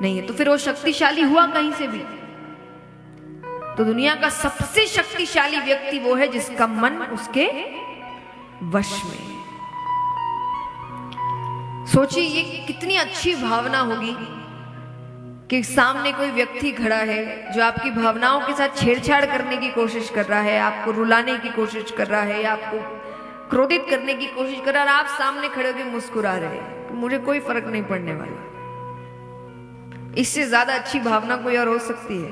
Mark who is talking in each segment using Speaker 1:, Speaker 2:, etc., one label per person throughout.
Speaker 1: नहीं है, तो फिर वो शक्तिशाली हुआ कहीं से भी? तो दुनिया का सबसे शक्तिशाली व्यक्ति वो है जिसका मन उसके वश में है। सोचिए ये कितनी अच्छी भावना होगी कि सामने कोई व्यक्ति खड़ा है जो आपकी भावनाओं के साथ छेड़छाड़ करने की कोशिश कर रहा है, आपको रुलाने की कोशिश कर रहा है, या आपको क्रोधित करने की कोशिश कर रहा है, और आप सामने खड़े होकर मुस्कुरा रहे हैं, तो मुझे कोई फर्क नहीं पड़ने वाला। इससे ज्यादा अच्छी भावना कोई और हो सकती है?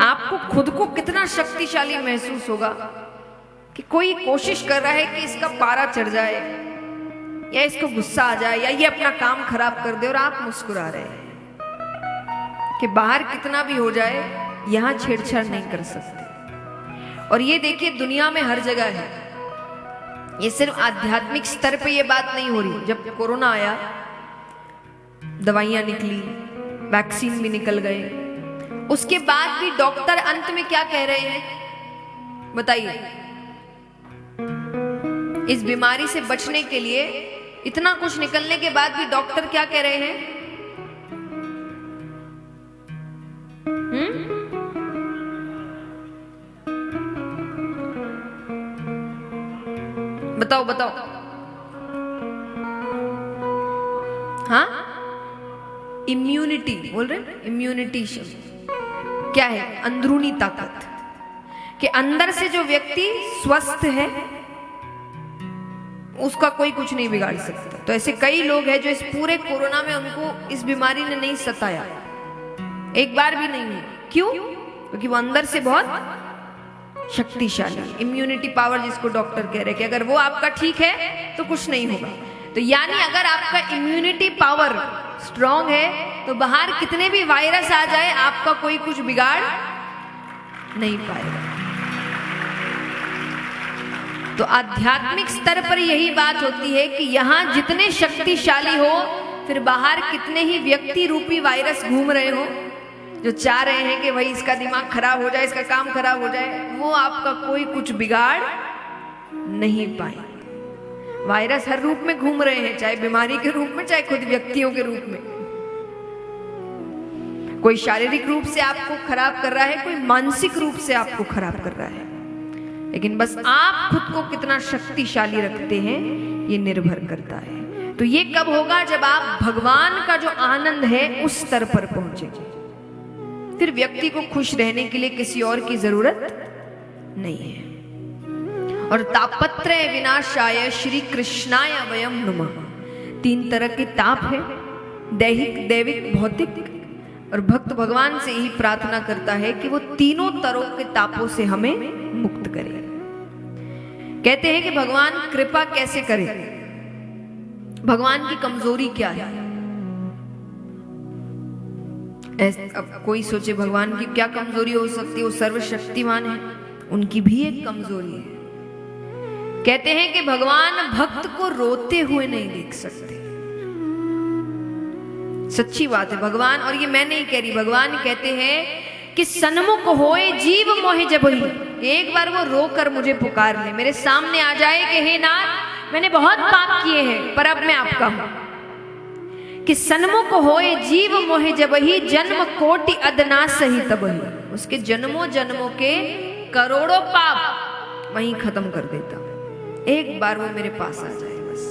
Speaker 1: आपको खुद को कितना शक्तिशाली महसूस होगा कि कोई कोशिश कर रहा है कि इसका पारा चढ़ जाए, या इसको गुस्सा आ जाए, या ये अपना काम खराब कर दे, और आप मुस्कुरा रहे हैं कि बाहर कितना भी हो जाए यहां छेड़छाड़ नहीं कर सकते। और ये देखिए दुनिया में हर जगह है, ये सिर्फ आध्यात्मिक स्तर पे ये बात नहीं हो रही। जब कोरोना आया, दवाइयां निकली, वैक्सीन भी निकल गए, उसके बाद भी डॉक्टर अंत में क्या कह रहे हैं बताइए? इस बीमारी से बचने के लिए इतना कुछ निकलने के बाद भी डॉक्टर क्या कह रहे हैं? बताओ बताओ। हाँ, इम्यूनिटी बोल रहे हैं। इम्यूनिटी क्या है? अंदरूनी ताकत, कि अंदर से जो व्यक्ति स्वस्थ है उसका कोई कुछ नहीं बिगाड़ सकता। तो ऐसे कई लोग हैं जो इस पूरे कोरोना में उनको इस बीमारी ने नहीं सताया, एक बार भी नहीं हुई। क्यों? क्योंकि वो अंदर से बहुत शक्तिशाली, इम्यूनिटी पावर जिसको डॉक्टर कह रहे हैं कि अगर वो आपका ठीक है तो कुछ नहीं होगा। तो यानी अगर आपका इम्यूनिटी पावर स्ट्रांग है तो बाहर कितने भी वायरस आ जाए आपका कोई कुछ बिगाड़ नहीं पाएगा। तो आध्यात्मिक स्तर पर यही बात होती है कि यहां जितने शक्तिशाली हो, फिर बाहर कितने ही व्यक्ति रूपी वायरस घूम रहे हो जो चाह रहे हैं कि भाई इसका दिमाग खराब हो जाए, इसका काम खराब हो जाए, वो आपका कोई कुछ बिगाड़ नहीं पाए। वायरस हर रूप में घूम रहे हैं, चाहे बीमारी के रूप में, चाहे खुद व्यक्तियों के रूप में। कोई शारीरिक रूप से आपको खराब कर रहा है, कोई मानसिक रूप से आपको खराब कर रहा है, लेकिन बस आप खुद को कितना शक्तिशाली रखते हैं ये निर्भर करता है। तो ये कब होगा? जब आप भगवान का जो आनंद है उस स्तर पर पहुंचेंगे। फिर व्यक्ति को खुश रहने के लिए किसी और की जरूरत नहीं है। और तापत्रय विनाशाय श्री कृष्णाय वयम नमः। 3 तरह के ताप है, दैहिक, दैविक, भौतिक। और भक्त भगवान से यही प्रार्थना करता है कि वो तीनों तरह के तापों से हमें मुक्त करे। कहते हैं कि भगवान कृपा कैसे करे, भगवान की कमजोरी क्या है? अब कोई सोचे भगवान की क्या कमजोरी हो सकती है? वो सर्वशक्तिमान है, उनकी भी एक कमजोरी है। कहते हैं कि भगवान भक्त को रोते हुए नहीं देख सकते। सच्ची बात है भगवान, और ये मैं नहीं कह रही, भगवान कहते हैं कि सन्मुख होए जीव मोहि जबहि। एक बार वो रोकर मुझे पुकार ले, मेरे सामने आ जाए कि हे नाथ मैंने बहुत पाप किए हैं पर अब मैं आपका हूं। कि सन्मुख होए जीव मोहि जबहि, जन्म कोटि अदना सही तबहि। उसके जन्मों जन्मों के करोड़ों पाप वहीं खत्म कर देता। एक बार वो मेरे पास आ जाए बस।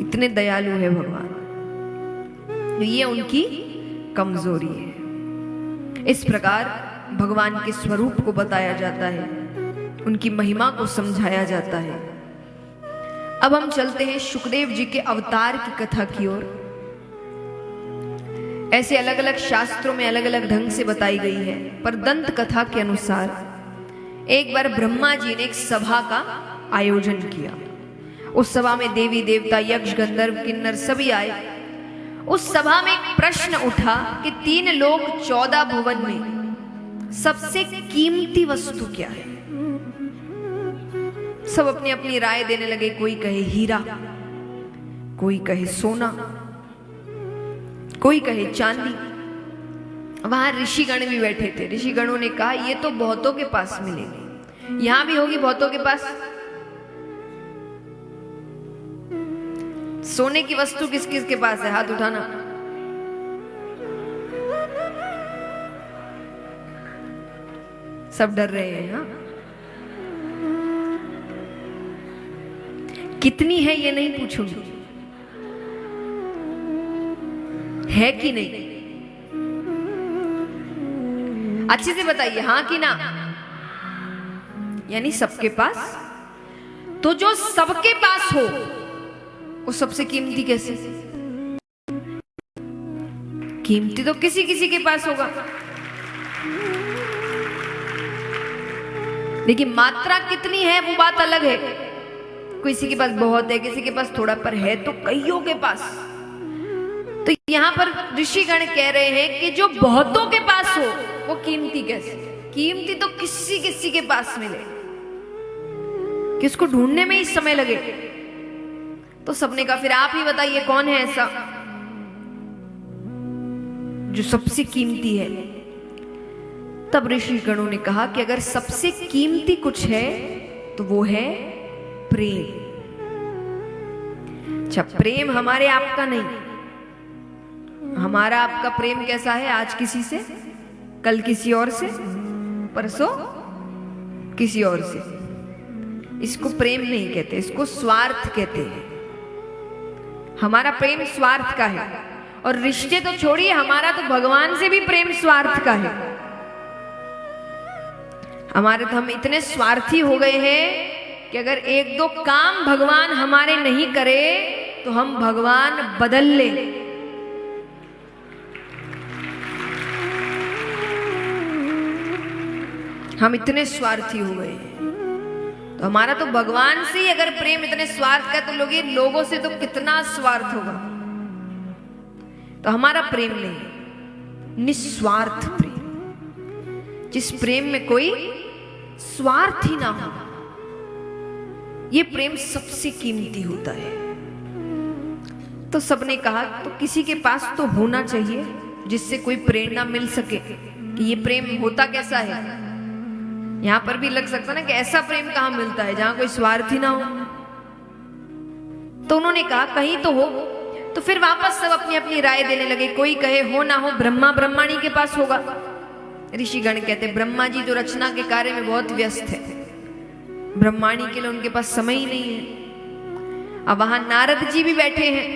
Speaker 1: इतने दयालु है भगवान। ये उनकी कमजोरी है। इस प्रकार भगवान के स्वरूप को बताया जाता है, उनकी महिमा को समझाया जाता है। अब हम चलते हैं सुखदेव जी के अवतार की कथा की ओर। ऐसे अलग अलग शास्त्रों में अलग अलग ढंग से बताई गई है, पर दंत कथा के अनुसार एक बार ब्रह्मा जी ने एक सभा का आयोजन किया। उस सभा में देवी देवता, यक्ष, गंधर्व, किन्नर सभी आए। उस सभा में एक प्रश्न उठा कि 3 लोग 14 भुवन में सबसे कीमती वस्तु क्या है? सब अपनी अपनी राय देने लगे। कोई कहे हीरा, कोई कहे सोना, कोई कहे चांदी। वहां ऋषिगण भी बैठे थे। ऋषिगणों ने कहा ये तो बहुतों के पास मिलेगी, यहां भी होगी बहुतों के पास। सोने की वस्तु किस किस के पास है? हाथ उठाना। सब डर रहे हैं। हाँ, कितनी है ये नहीं पूछूंगी, है कि नहीं अच्छे से बताइए, हाँ कि ना? यानी सबके पास। तो जो सबके पास हो वो सबसे कीमती कैसे? कीमती तो किसी किसी के पास होगा, लेकिन मात्रा कितनी है वो बात अलग है। किसी के पास बहुत है, किसी के पास थोड़ा, पर है तो कईयों के पास। तो यहां पर ऋषिगण कह रहे हैं कि जो बहुतों के पास हो वो कीमती कैसे? कीमती तो किसी किसी के पास मिले कि उसको ढूंढने में ही समय लगे। तो सबने कहा फिर आप ही बताइए कौन है ऐसा जो सबसे कीमती है? तब ऋषिगणों ने कहा कि अगर सबसे कीमती कुछ है तो वो है प्रेम। अच्छा, प्रेम हमारे आपका नहीं, हमारा आपका प्रेम कैसा है? आज किसी से, कल किसी और से, परसों किसी और से। इसको प्रेम नहीं कहते, इसको स्वार्थ कहते हैं। हमारा प्रेम स्वार्थ का है। और रिश्ते तो छोड़िए, हमारा तो भगवान से भी प्रेम स्वार्थ का है। हमारे तो हम इतने स्वार्थी हो गए हैं कि अगर एक दो काम भगवान हमारे नहीं करे तो हम भगवान बदल ले। हम इतने स्वार्थी हो गए हैं। तो हमारा तो भगवान से ही अगर प्रेम इतने स्वार्थ का, तो लोगों से तो कितना स्वार्थ होगा। तो हमारा प्रेम नहीं, निस्वार्थ प्रेम, जिस प्रेम में कोई स्वार्थ ही ना हो, ये प्रेम सबसे कीमती होता है। तो सबने कहा तो किसी के पास तो होना चाहिए जिससे कोई प्रेरणा मिल सके कि ये प्रेम होता कैसा है। यहां पर भी लग सकता ना कि ऐसा प्रेम कहां मिलता है जहां कोई स्वार्थ ही ना हो। तो उन्होंने कहा कहीं तो हो। तो फिर वापस सब अपनी अपनी राय देने लगे। कोई कहे हो ना हो ब्रह्मा ब्रह्माणी के पास होगा। ऋषिगण कहते ब्रह्मा जी जो रचना के कार्य में बहुत व्यस्त है, ब्रह्माणी के लिए उनके पास समय ही नहीं है। अब वहां नारद जी भी बैठे हैं।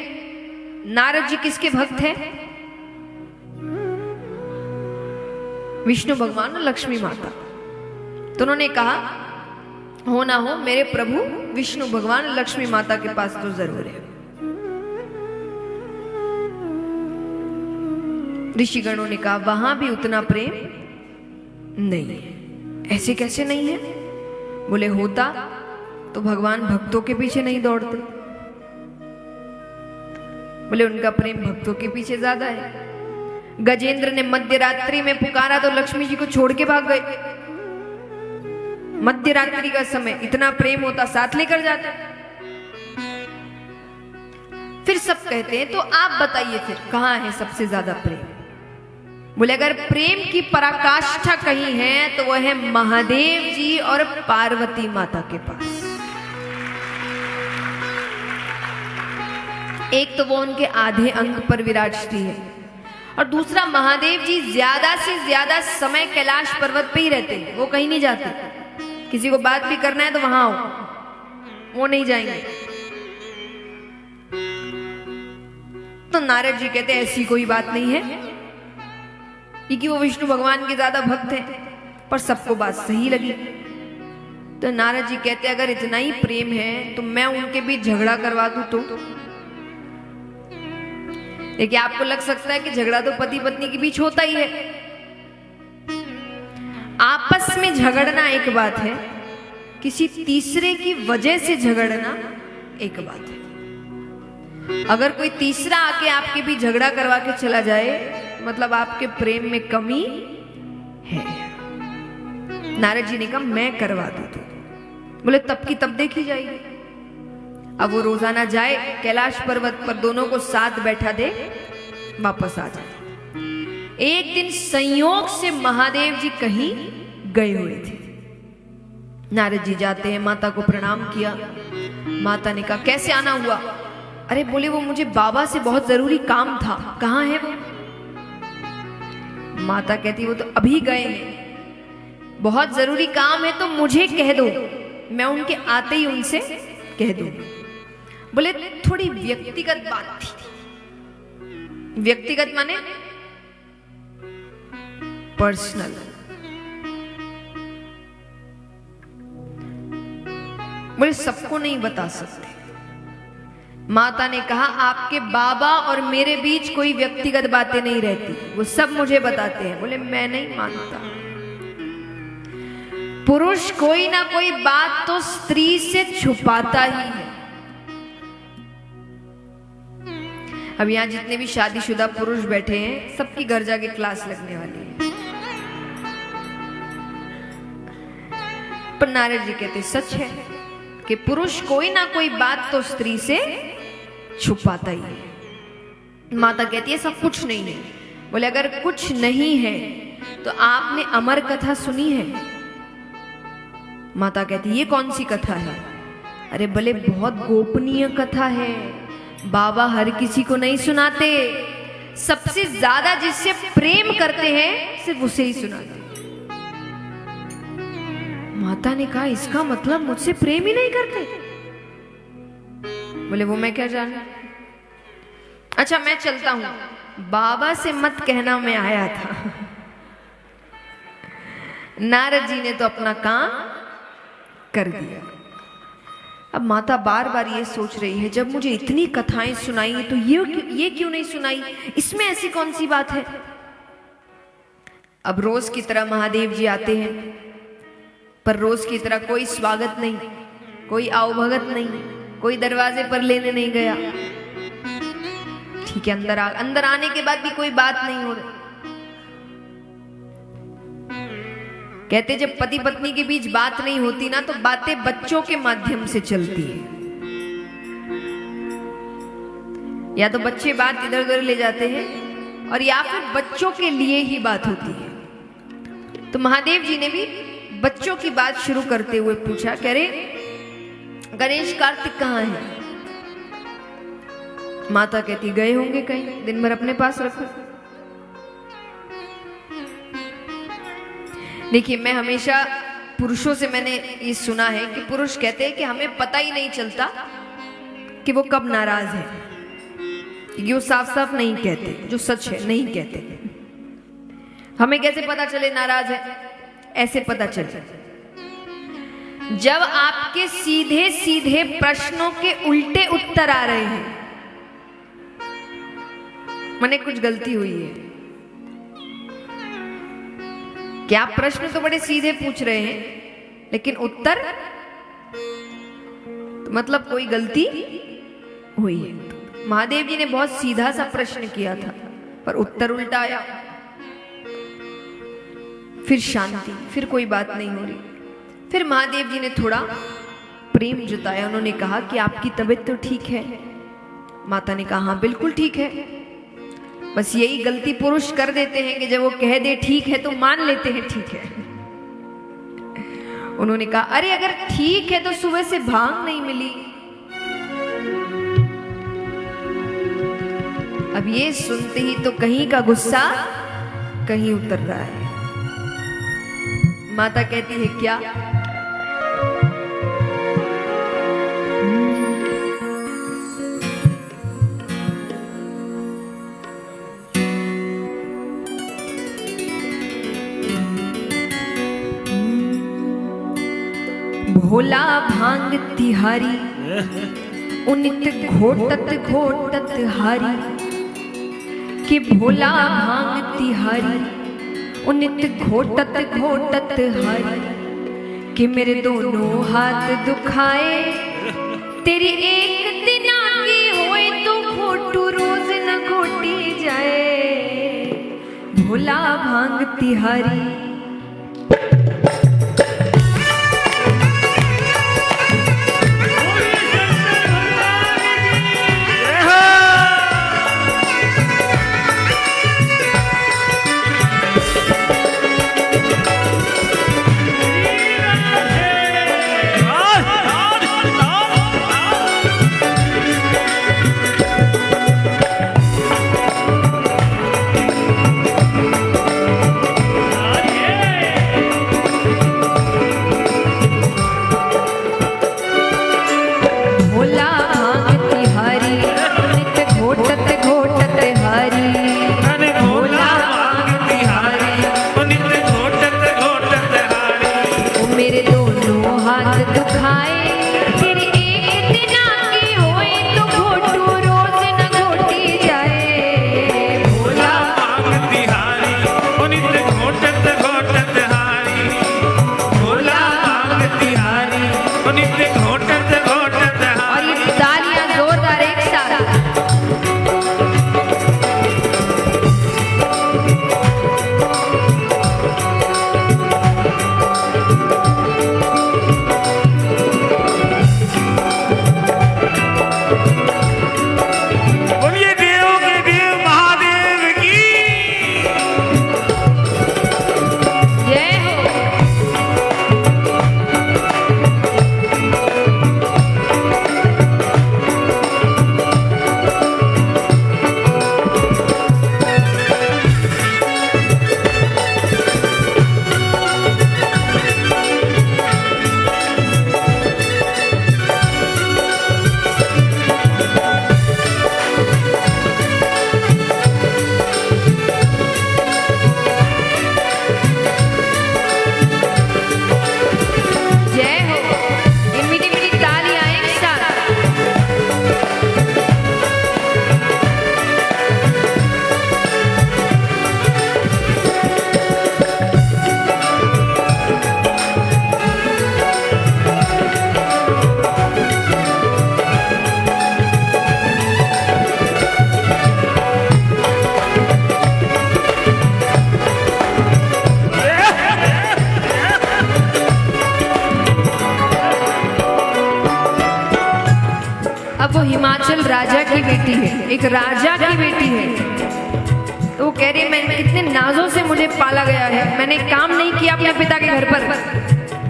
Speaker 1: नारद जी किसके भक्त हैं? विष्णु भगवान और लक्ष्मी माता। तो उन्होंने कहा हो ना हो मेरे प्रभु विष्णु भगवान लक्ष्मी माता के पास तो जरूर है। ऋषिगणों ने कहा वहां भी उतना प्रेम नहीं है। ऐसे कैसे नहीं है? बोले होता तो भगवान भक्तों के पीछे नहीं दौड़ते। बोले उनका प्रेम भक्तों के पीछे ज्यादा है। गजेंद्र ने मध्य रात्रि में पुकारा तो लक्ष्मी जी को छोड़ के भाग गए। मध्य रात्रि का समय, इतना प्रेम होता साथ लेकर जाते। फिर सब कहते हैं तो आप बताइए फिर कहां है सबसे ज्यादा प्रेम? बोले अगर प्रेम की पराकाष्ठा कहीं है तो वह है महादेव जी और पार्वती माता के पास। एक तो वो उनके आधे अंग पर विराजती है, और दूसरा महादेव जी ज्यादा से ज्यादा समय कैलाश पर्वत पे ही रहते हैं। वो कहीं नहीं जाते। किसी को बात भी करना है तो वहां आओ, वो नहीं जाएंगे। तो नारद जी कहते ऐसी कोई बात नहीं है, क्योंकि वो विष्णु भगवान के ज्यादा भक्त हैं। पर सबको बात सही लगी। तो नारद जी कहते अगर इतना ही प्रेम है तो मैं उनके बीच झगड़ा करवा दूं तो? देखिए आपको लग सकता है कि झगड़ा तो पति पत्नी के बीच होता ही है। आपस में झगड़ना एक बात है, किसी तीसरे की वजह से झगड़ना एक बात है। अगर कोई तीसरा आके आपके बीच झगड़ा करवा के चला जाए मतलब आपके प्रेम में कमी है। नारद जी ने कहा मैं करवा दूं तो? बोले तब की तब देखी जाएगी। अब वो रोजाना जाए कैलाश पर्वत पर, दोनों को साथ बैठा दे, वापस आ जाए। एक दिन संयोग से महादेव जी कहीं गए हुए थे। नारद जी जाते हैं, माता को प्रणाम किया। माता ने कहा कैसे आना हुआ? अरे बोले वो मुझे बाबा से बहुत जरूरी काम था, कहाँ है वो? माता कहती वो तो अभी गए हैं, बहुत जरूरी काम है तो मुझे कह दो, मैं उनके आते ही उनसे कह दूं। बोले थोड़ी व्यक्तिगत बात थी। व्यक्तिगत माने पर्सनल। बोले सबको नहीं बता सकते। माता ने कहा आपके बाबा और मेरे बीच कोई व्यक्तिगत बातें नहीं रहती, वो सब मुझे बताते हैं। बोले मैं नहीं मानता। पुरुष कोई ना कोई बात तो स्त्री से छुपाता ही है। अब यहां जितने भी शादीशुदा पुरुष बैठे हैं सबकी घर जाके क्लास लगने वाली है। पर नारद जी कहते सच है कि पुरुष कोई ना कोई बात तो स्त्री से छुपाता ही है। माता कहती है सब कुछ नहीं है। बोले अगर कुछ नहीं है तो आपने अमर कथा सुनी है? माता कहती ये कौन सी कथा है? अरे भले बहुत गोपनीय कथा है, बाबा हर किसी को नहीं सुनाते, सबसे ज्यादा जिससे प्रेम करते हैं सिर्फ उसे ही सुनाते। माता ने कहा इसका मतलब मुझसे प्रेम ही नहीं करते? बोले वो मैं क्या जानूं। अच्छा मैं चलता हूं, बाबा से मत कहना मैं आया था। नारद जी ने तो अपना काम कर दिया। अब माता बार बार ये सोच रही है जब मुझे इतनी कथाएं सुनाई तो ये क्यों नहीं सुनाई, इसमें ऐसी कौन सी बात है। अब रोज की तरह महादेव जी आते हैं, पर रोज की तरह कोई स्वागत नहीं, कोई आवभगत नहीं, कोई दरवाजे पर लेने नहीं गया। ठीक है अंदर आने के बाद भी कोई बात नहीं हो रही। कहते जब पति पत्नी के बीच बात नहीं होती ना तो बातें बच्चों के माध्यम से चलती है। या तो बच्चे बात इधर उधर ले जाते हैं और या फिर बच्चों के लिए ही बात होती है। तो महादेव जी ने भी बच्चों की बात शुरू करते हुए पूछा, कह रहे गणेश कार्तिक कहाँ हैं? माता कहती गए होंगे कहीं, दिन भर अपने पास रखो। देखिए मैं हमेशा पुरुषों से मैंने ये सुना है कि पुरुष कहते हैं कि हमें पता ही नहीं चलता कि वो कब नाराज है, क्योंकि वो साफ साफ नहीं कहते, जो सच है नहीं कहते। हमें कैसे पता चले नाराज है? ऐसे पता चले जब आपके सीधे सीधे प्रश्नों के उल्टे उत्तर आ रहे हैं, मैंने कुछ गलती हुई है क्या? प्रश्न तो बड़े सीधे पूछ रहे हैं लेकिन उत्तर तो मतलब कोई गलती हुई है। महादेव जी ने बहुत सीधा सा प्रश्न किया था पर उत्तर उल्टा आया। फिर शांति, फिर कोई बात नहीं हो रही। फिर महादेव जी ने थोड़ा प्रेम जताया, उन्होंने कहा कि आपकी तबीयत तो ठीक है? माता ने कहा हाँ बिल्कुल ठीक है। बस यही गलती पुरुष कर देते हैं कि जब वो कह दे ठीक है तो मान लेते हैं ठीक है। उन्होंने कहा अरे अगर ठीक है तो सुबह से भांग नहीं मिली। अब ये सुनते ही तो कहीं का गुस्सा कहीं उतर रहा है। माता कहती है क्या? भोला भांग तिहारी उनित घोटत घोटत हारी, कि भोला भांग तिहारी उनित घोटत घोटत हारी, कि मेरे दोनों हाथ दुखाए तेरी एक दिना की होए तो घोटू रोज न घोटी जाए। भोला भांग तिहारी। एक राजा की बेटी है। तो वो कह रही है मैं इतने नाजों से मुझे पाला गया है, मैंने काम नहीं किया अपने पिता के घर पर,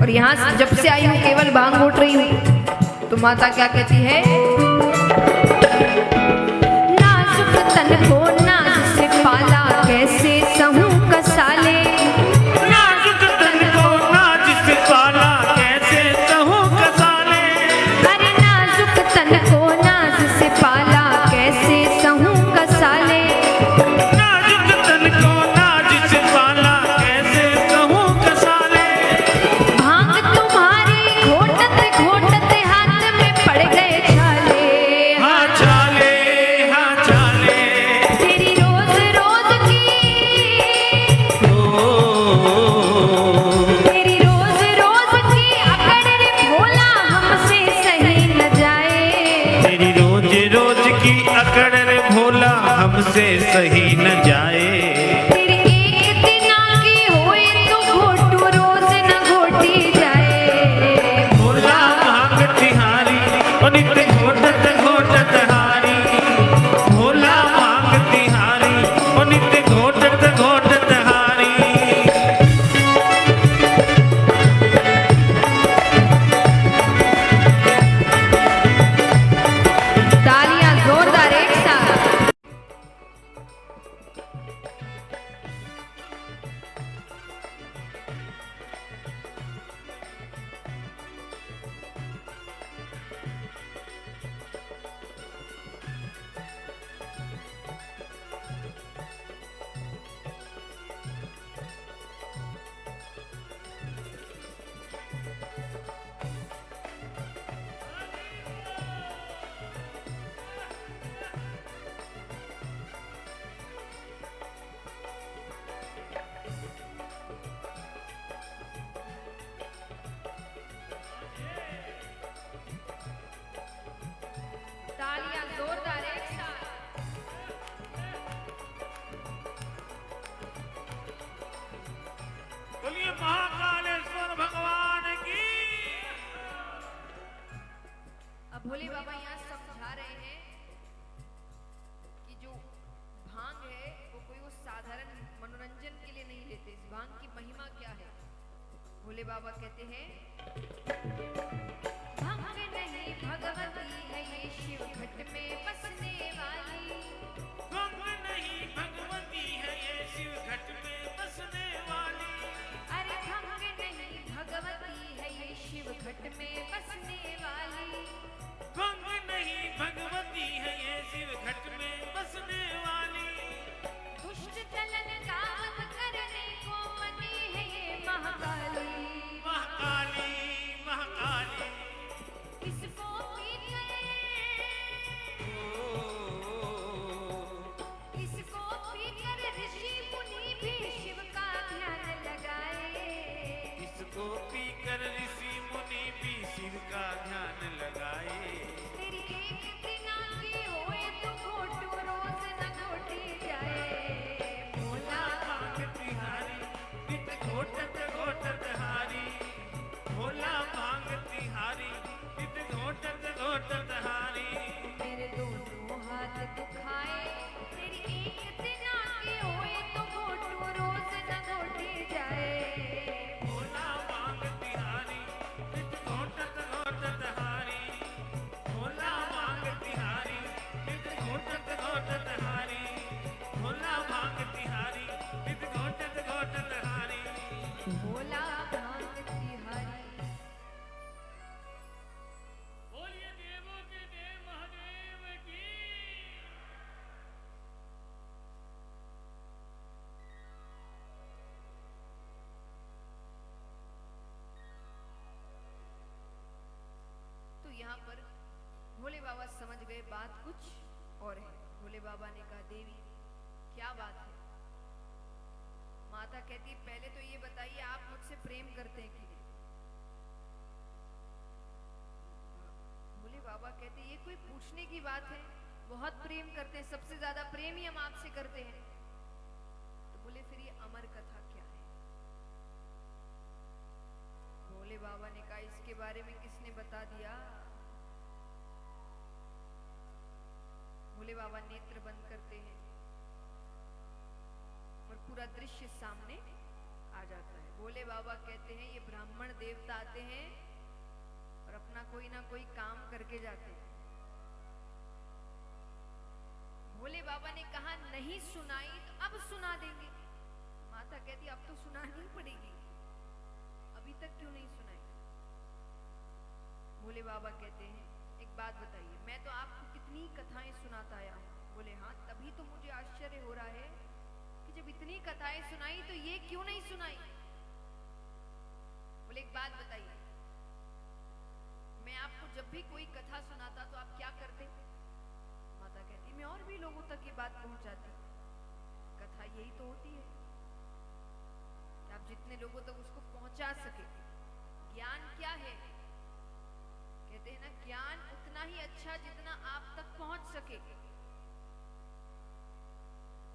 Speaker 1: और यहाँ जब से आई हूँ केवल भांग घोट रही हूँ। तो माता क्या कहती है, नाजुक तन को नाज से पाला कैसे सहूं कसाले,
Speaker 2: नाजुक तन को नाज से पाला कैसे सहूं कसाले,
Speaker 1: अरे नाजुक तन को नाज से पाला कैसे सहूं कसाले,
Speaker 2: नाजुक तन को नाज से पाला कैसे सहूं कसाले,
Speaker 1: भांग तुम्हारी घोटत घोटत हाथ में पड़ गए छाले,
Speaker 2: हाँ छाले, हाँ छाले,
Speaker 1: तेरी रोज रोज की, तेरी रोज रोज की अकड़ रे भोला हमसे सही न जाए,
Speaker 2: तेरी रोज रोज की अकड़ रे भोला हमसे सही न जाए,
Speaker 1: तेरी एक दिना की होए तो घोटू रोज न घोटी जाए,
Speaker 2: भोला भांग तिहारी ओ नित्य घोटत घोटत हारी, भोला भांग तिहारी ओ नित्य घोटत घोटत हारी।
Speaker 1: तालियां जोरदार एक साथ। तालियां जोरदार एक साथ।
Speaker 2: बोलिए महाकालेश्वर भगवान की।
Speaker 1: अब भोले बाबा यहाँ समझा रहे हैं कि जो भांग है वो साधारण मनोरंजन के लिए नहीं लेते, इस भांग की महिमा क्या है। भोले बाबा कहते हैं, भांग नहीं भगवती है ये शिव घट में बसने वाली,
Speaker 2: भंग नहीं भगवती है ये शिव घट में बसने वाली,
Speaker 1: अरे भांग नहीं भगवती है ये शिव घट में बसने वाली,
Speaker 2: भंग नहीं भगवती है ये शिव घट में बसने वाली,
Speaker 1: दुष्ट दलन का वध करने को बनी है ये महाकाली,
Speaker 2: महाकाली महाकाली।
Speaker 1: किसको पीकर, किसको पीकर ऋषि मुनि भी शिव का ध्यान लगाए,
Speaker 2: इसको पीकर ऋषि मुनि भी शिव का ध्यान लगाए,
Speaker 1: तेरी एक दिना की होए तो घोटू रोज न घोटी जाए, भोला
Speaker 2: भांग तिहारी नित घोटत घोटत हारी, भोला भांग तिहारी नित घोटत घोटत हारी,
Speaker 1: मेरे दोनों हाथ दुखाए, तेरी एक दिना की होए तो घोटू रोज न घोटी जाए,
Speaker 2: भोला भांग तिहारी नित घोटत घोटत हारी, भोला भांग तिहारी नित घोटत घोटत हारी, भोला भांग तिहारी नित घोटत घोटत हारी।
Speaker 1: भोला भांग तिहारी।
Speaker 2: बोलिए देवों के देव महादेव की।
Speaker 1: तो यहाँ पर भोले बाबा समझ गए बात कुछ और है। भोले बाबा ने कहा, देवी क्या बात है। माता कहती है, पहले तो ये बताइए आप मुझसे प्रेम करते हैं कि नहीं। भोले बाबा कहते हैं, ये कोई पूछने की बात है, बहुत प्रेम करते हैं, सबसे ज्यादा प्रेम ही हम आपसे करते हैं। तो बोले फिर ये अमर कथा क्या है। भोले बाबा ने कहा, इसके बारे में किसने बता दिया। भोले बाबा नेत्र बंद करते हैं और पूरा दृश्य सामने आ जाता है। भोले बाबा कहते हैं ये ब्राह्मण देवता आते हैं और अपना कोई ना कोई काम करके जाते हैं। भोले बाबा ने कहा नहीं सुनाई तो अब सुना देंगे। माता कहती अब तो सुनानी पड़ेगी, अभी तक क्यों नहीं सुनाई? भोले बाबा कहते हैं एक बात बताइए, मैं तो आपको कितनी कथाएं सुनाता आया हूं। बोले हाँ, तभी तो मुझे आश्चर्य हो रहा है कि जब इतनी कथाएं सुनाई तो ये क्यों नहीं सुनाई? बोले एक बात बताइए, मैं आपको जब भी कोई कथा सुनाता तो आप क्या करते? माता कहती मैं और भी लोगों तक ये बात पहुंचाती। कथा यही तो होती है कि आप जितने लोगों तक उसको पहुंचा सके। ज्ञान क्या है? कहते हैं ना, ज्ञान उतना ही अच्छा जितना आप तक पहुंच सके।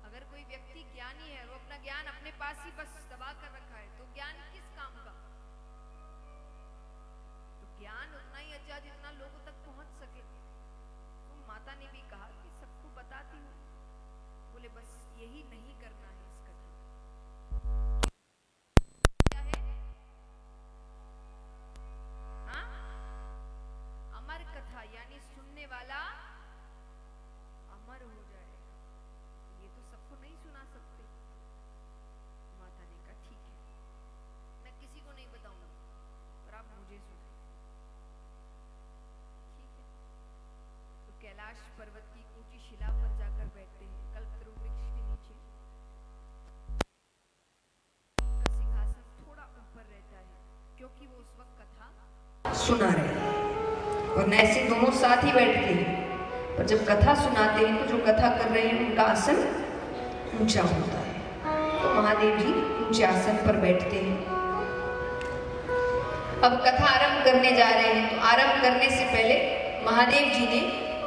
Speaker 1: अगर कोई व्यक्ति ज्ञानी है, वो अपना ज्ञान अपने पास ही बस दबा कर रखा है, तो ज्ञान किस काम का? तो ज्ञान उतना ही अच्छा जितना लोगों तक पहुंच सके। तो माता ने भी कहा कि सबको बताती हूँ। बोले बस यही नहीं करना है इस कथा। क्या है? हाँ, अमर कथा, यानी सुनने वाला अमर हो जाएगा। ये तो सबको नहीं सुना सकते। माता ने कहा ठीक है, मैं किसी को नहीं बताऊंगा, पर आप मुझे सुनाइए। ठीक है। तो कैलाश पर्वत की ऊंची शिला पर जाकर बैठते हैं, कल्पतरु वृक्ष के नीचे। का सिंहासन थोड़ा ऊपर रहता है, क्योंकि वो उस वक्त कथा सुना रहे हैं। और ऐसे दोनों साथ ही बैठते हैं, पर जब कथा सुनाते हैं तो जो कथा कर रहे हैं उनका आसन ऊंचा होता है। तो महादेव जी ऊंचे आसन पर बैठते हैं। अब कथा आरंभ करने जा रहे हैं, तो आरंभ करने से पहले महादेव जी ने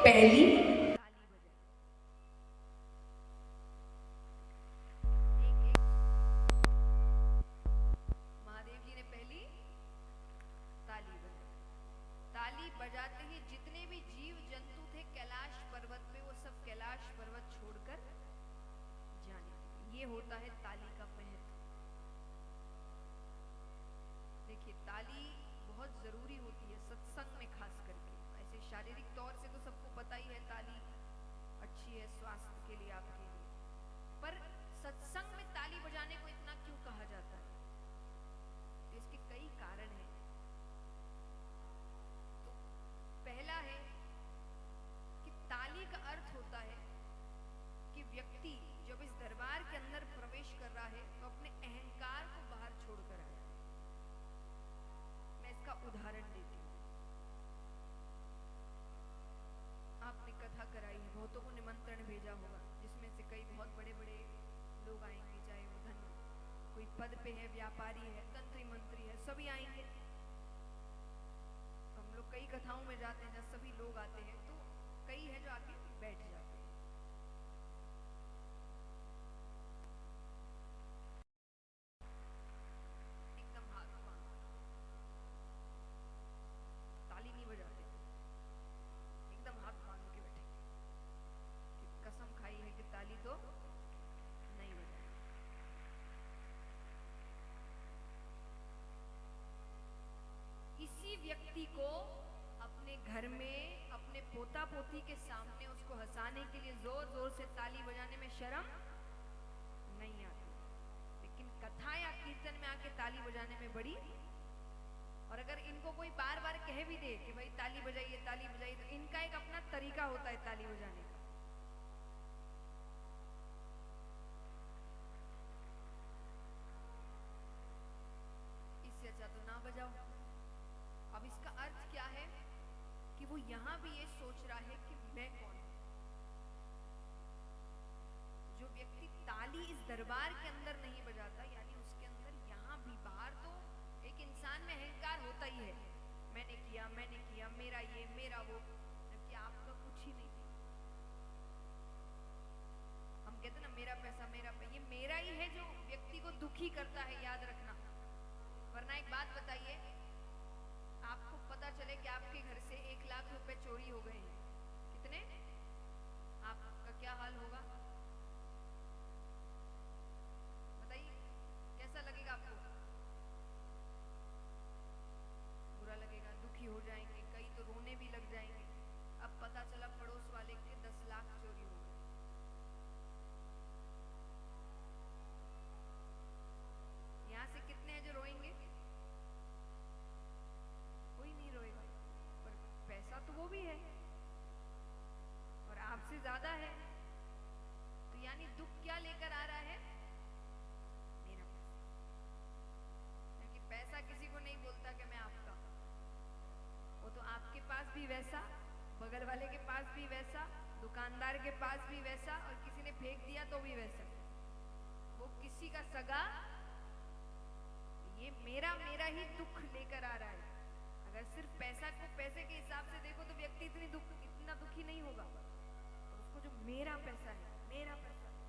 Speaker 1: पहली ताली बजाई। ताली बजाते ही जितने भी जीव जंतु थे कैलाश पर्वत पे, वो सब कैलाश पर्वत छोड़कर जाने। ये होता है ताली का महत्व। देखिए, ताली बहुत जरूरी होती है सत्संग में, खास करके। ऐसे शारीरिक तौर से तो सबको पता ही है ताली अच्छी है स्वास्थ्य के लिए, आपके लिए, पर सत्संग में ताली बजाने को इतना क्यों कहा जाता है? तो इसके कई कारण हैं। तो पहला है कि ताली का अर्थ होता है कि व्यक्ति जब इस दरबार के अंदर प्रवेश कर रहा है तो अपने अहंकार को बाहर छोड़कर आया। मैं इसका उदाहरण देती हूँ। आपने कथा कराई है, बहुतों को निमंत्रण भेजा होगा, जिसमें से कई बहुत बड़े बड़े लोग आएंगे, चाहे वो धन कोई पद पे है, व्यापारी है, तंत्री मंत्री है, सभी आएंगे। हम लोग कई कथाओं में जाते हैं जहाँ सभी लोग आते हैं, तो कई है जो आके बैठ जाते हैं। एकदम हाथ बांध, ताली नहीं बजाते, एकदम हाथ बांध के बैठे कि कसम खाई है कि ताली तो नहीं बजाएगी। इसी व्यक्ति को अपने घर में अपने पोता पोती के सामने उसको हंसाने के लिए जोर जोर से ताली बजाने में शर्म नहीं आती, लेकिन कथा या कीर्तन में आके ताली बजाने में बड़ी। और अगर इनको कोई बार बार कह भी दे कि भाई ताली बजाइए, तो इनका एक अपना तरीका होता है ताली बजाने का। इससे अच्छा तो ना बजाओ। अब इसका अर्थ क्या है कि वो यहां भी ये सोच रहा है कि मैं कौन हूं। जो व्यक्ति ताली इस दरबार के अंदर नहीं बजाता, यानी उसके अंदर यहां भी, बाहर तो एक इंसान में अहंकार होता ही है, मैंने किया, मेरा ये, मेरा वो, जबकि आपका कुछ ही नहीं। हम कहते ना मेरा पैसा, ये मेरा ही है जो व्यक्ति को दुखी करता है, याद रखना। वरना एक बात बताइए, आपको पता चले कि आपके घर से 1 लाख रुपए चोरी हो गए हैं, कितने? आप क्या हाल होगा? बताइए, कैसा लगेगा आपको? बुरा लगेगा, दुखी हो जाएंगे, कई तो रोने भी लग जाएंगे। अब पता चला पड़ोस वाले के 10 लाख चोरी हो गए। यहां से कितने हैं जो रोएंगे? कोई नहीं रोएगा, पर पैसा तो वो भी है और आपसे ज्यादा है। तो यानी दुख क्या लेकर आ रहा है? मेरा पैसा। क्योंकि पैसा किसी को नहीं बोलता कि मैं आपका, वो तो आपके पास भी वैसा, बगल वाले के पास भी वैसा, दुकानदार के पास भी वैसा, और किसी ने फेंक दिया तो भी वैसा। वो किसी का सगा, ये मेरा मेरा ही दुख लेकर आ रहा है। अगर सिर्फ पैसा को पैसे के हिसाब से देखो तो व्यक्ति इतना दुखी नहीं होगा, और उसको जो मेरा पैसा है, मेरा पैसा है,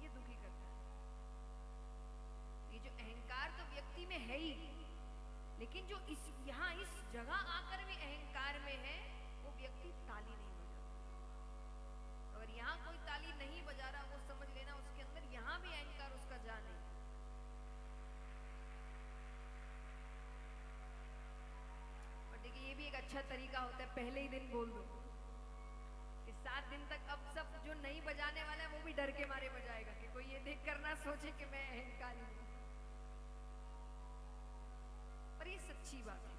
Speaker 1: ये दुखी करता है। ये जो अहंकार तो व्यक्ति में है ही, लेकिन जो यहाँ इस जगह आकर भी अहंकार में है, वो व्यक्ति ताली नहीं बजा। अगर यहाँ कोई ताली नहीं बजा रहा, वो समझ लेना उसके अंदर यहाँ भी अहंकार उसका जा नहीं। और देखिए, ये भी एक अच्छा तरीका होता है, पहले ही दिन बोल दो कि 7 दिन तक अब सब जो नहीं बजाने वाला है वो भी डर के मारे बजाएगा, कि कोई ये देख कर ना सोचे कि मैं अहंकारी हूं। पर ये सच्ची बात है।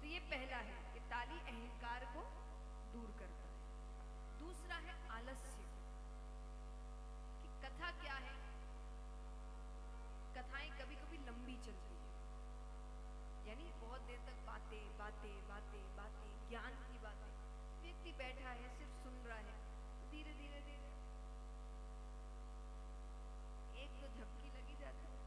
Speaker 1: तो ये पहला है कि ताली अहंकार को दूर करता है। दूसरा है आलस्य, कि कथा क्या है? कथाएं कभी कभी लंबी चलती है, यानी बहुत देर तक बातें बातें बातें बातें, ज्ञान की बातें। व्यक्ति बैठा है, सिर्फ सुन रहा है, तो धीरे धीरे धीरे एक दो झपकी लगी जाती है।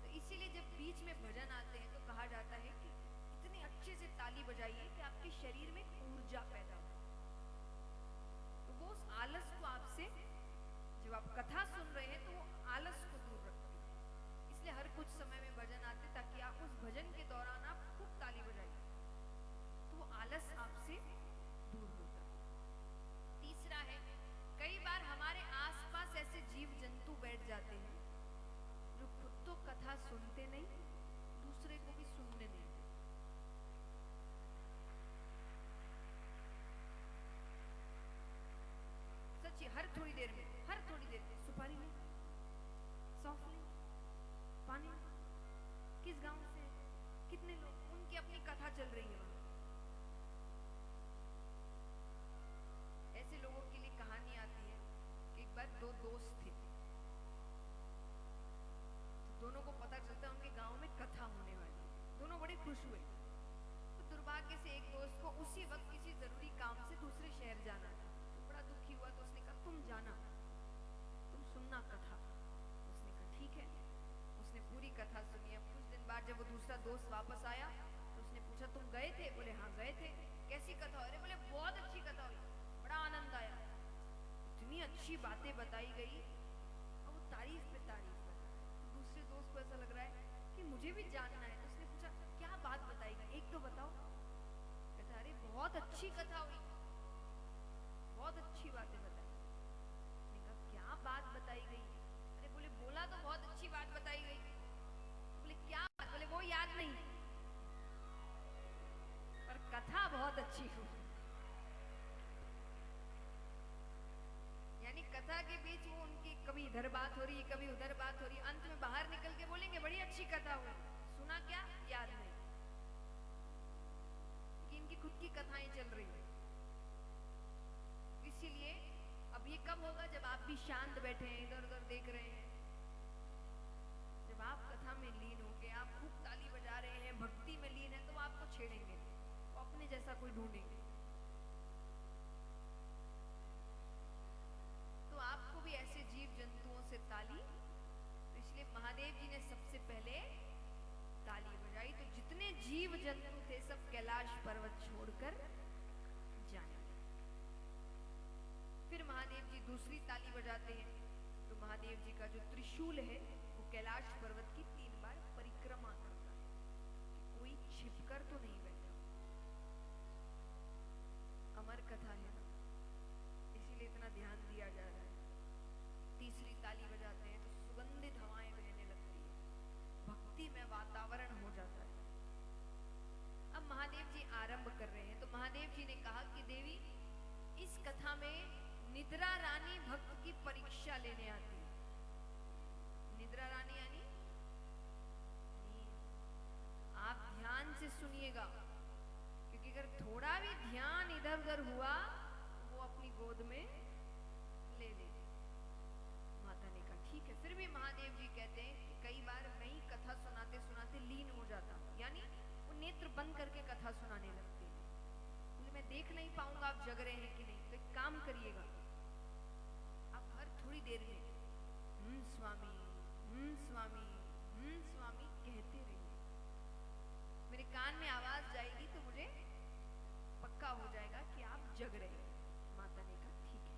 Speaker 1: तो इसीलिए जब बीच में भजन आते हैं तो कहा जाता है कि इतने अच्छे से ताली बजाइए कि आपके शरीर में ऊर्जा पैदा हो। तो वो उस आलस को आपसे, जब आप कथा सुन रहे हैं तो वो आलस को दूर रखती है। इसलिए हर कुछ समय में भजन आते, ताकि आप उस भजन के दौरान आप खूब ताली बजाइए, तो वो आलस आपसे दूर होता है। तीसरा है, कई बार हमारे आसपास ऐसे जीव जंतु बैठ जाते हैं जो खुद तो कथा सुनते नहीं, दूसरे को भी सुनने नहीं देते। सच्ची, हर थोड़ी देर में सुपारी ले, सौंफ ले, पानी, किस गांव से, कितने लोग, उनकी अपनी कथा चल रही है वहां। ऐसे लोगों के लिए कहानी आती है कि एक बार 2 दोस्त थे, तो दोनों को पता चलता है उनके गांव में कथा होने वाली है। दोनों बड़े खुश हुए। तो दुर्भाग्य से एक दोस्त को उसी वक्त किसी जरूरी काम से दूसरे शहर जाना था, तो बड़ा दुखी हुआ। तो उसने कहा, तुम जाना, तुम सुनना कथा। उसने कहा ठीक है। उसने पूरी कथा सुनी। अब कुछ दिन बाद जब वो दूसरा दोस्त वापस आया तो उसने पूछा, तुम गए थे? बोले हाँ गए थे। कैसी कथा? अरे बोले बहुत अच्छी कथा हुई, बड़ा आनंद आया, इतनी अच्छी बातें बताई गई, और वो तारीफ पे तारीफ कर रहा है। तो दूसरे दोस्त को ऐसा लग रहा है कि मुझे भी जानना है। तो उसने पूछा, क्या बात बताई गई, एक तो बताओ। कहता, अरे बहुत अच्छी कथा हुई, बहुत अच्छी बातें बताई। मैंने कहा, क्या बात बताई गई? अरे बोले, बोला तो बहुत अच्छी बात बताई गई। बोले क्या बात? बोले वो याद नहीं, पर कथा बहुत अच्छी हुई। यानी कथा के बीच वो उनकी कभी इधर बात हो रही है, कभी उधर बात हो रही है, अंत में बाहर निकल के बोलेंगे बड़ी अच्छी कथा हुई। सुना क्या? याद नहीं, कि इनकी खुद की कथाएं चल रही है। इसीलिए अब ये कब होगा? जब आप भी शांत बैठे हैं, इधर उधर देख रहे हैं, जब आप कथा में लीन हो गए, आप खूब ताली बजा रहे हैं, भक्ति में लीन है, तो वो आपको छेड़ेंगे, वो अपने जैसा कोई ढूंढेंगे। तो आपको भी ऐसे जीव जंतुओं से ताली, तो इसलिए महादेव जी ने सबसे पहले ताली बजाई। तो जितने जीव जंतु थे सब कैलाश पर्वत छोड़कर जाने। फिर महादेव जी दूसरी ताली बजाते हैं, तो महादेव जी का जो त्रिशूल है वो कैलाश पर्वत की 3 बार परिक्रमा करता है, कि कोई छिपकर तो नहीं बैठा। अमर कथा है ना। इस कथा में निद्रा रानी भक्त की परीक्षा लेने आती है। निद्रा रानी यानी आप ध्यान से सुनिएगा, क्योंकि अगर थोड़ा भी ध्यान इधर उधर हुआ तो वो अपनी गोद में ले लेगी। माता ने कहा ठीक है। फिर भी महादेव जी कहते हैं कि कई बार मैं ही कथा सुनाते सुनाते लीन हो जाता हूँ, यानी वो नेत्र बंद करके कथा सुनाने लगते हैं। बोले मैं देख नहीं पाऊंगा आप जग रहे हैं कि नहीं, तो एक काम करिएगा, आप हर थोड़ी देर में स्वामी स्वामी स्वामी कहते रहिए। मेरे कान में आवाज जाएगी तो मुझे पक्का हो जाएगा कि आप जग रहे हैं। माता ने कहा ठीक है।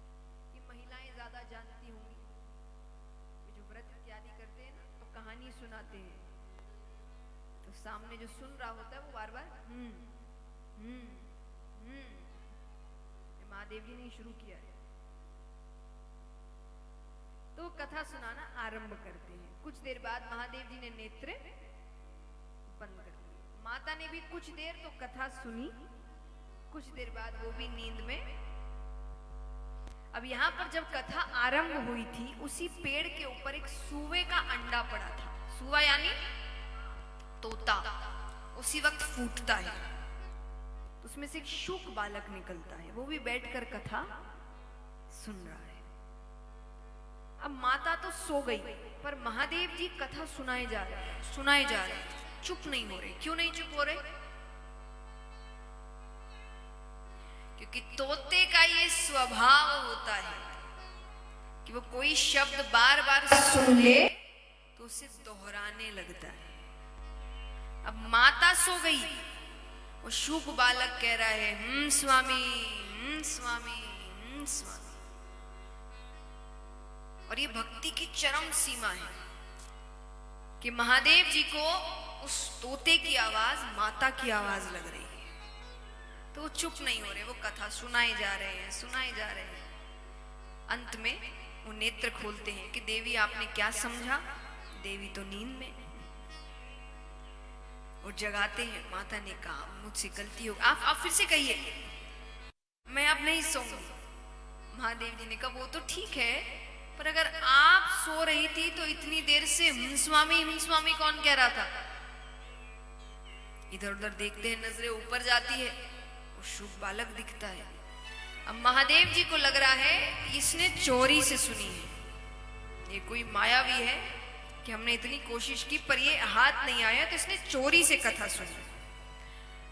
Speaker 1: ये महिलाएं ज्यादा जानती होंगी, जो व्रत इत्यादि करते हैं ना तो कहानी सुनाते हैं, तो सामने जो सुन रहा होता है वो बार बार महादेव जी ने शुरू किया है। तो कथा सुनाना आरंभ करते हैं। कुछ देर बाद महादेव जी ने नेत्र बंद कर दिए। माता ने भी कुछ देर तो कथा सुनी, कुछ देर बाद वो भी नींद में। अब यहां पर जब कथा आरंभ हुई थी, उसी पेड़ के ऊपर एक सूवे का अंडा पड़ा था। सूवा यानी तोता, उसी वक्त फूटता है, तो उसमें से एक शूक बालक निकलता है, वो भी बैठकर कथा सुन रहा है। अब माता तो सो गई, पर महादेव जी कथा सुनाए जा रहे, चुप नहीं हो रहे। क्यों नहीं चुप हो रहे? क्योंकि तोते का ये स्वभाव होता है कि वो कोई शब्द बार बार सुन ले तो उसे दोहराने लगता है। अब माता सो गई, वो शूक बालक कह रहा है स्वामी स्वामी स्वामी। और ये भक्ति की चरम सीमा है कि महादेव जी को उस तोते की आवाज माता की आवाज लग रही है, तो वो चुप नहीं हो रहे, वो कथा सुनाए जा रहे हैं। अंत में वो नेत्र खोलते हैं कि देवी आपने क्या समझा? देवी तो नींद में। और जगाते हैं। माता ने कहा मुझसे गलती हो, आप फिर से कहिए, मैं अब नहीं सोऊंगी। महादेव जी ने कहा वो तो ठीक है, पर अगर आप सो रही थी तो इतनी देर से स्वामी कौन कह रहा था? इधर उधर देखते हैं, नजरें ऊपर जाती है, वो शुभ बालक दिखता है। अब महादेव जी को लग रहा है इसने चोरी से सुनी है, ये कोई मायावी है कि हमने इतनी कोशिश की पर ये हाथ नहीं आया, तो इसने चोरी से कथा सुनी।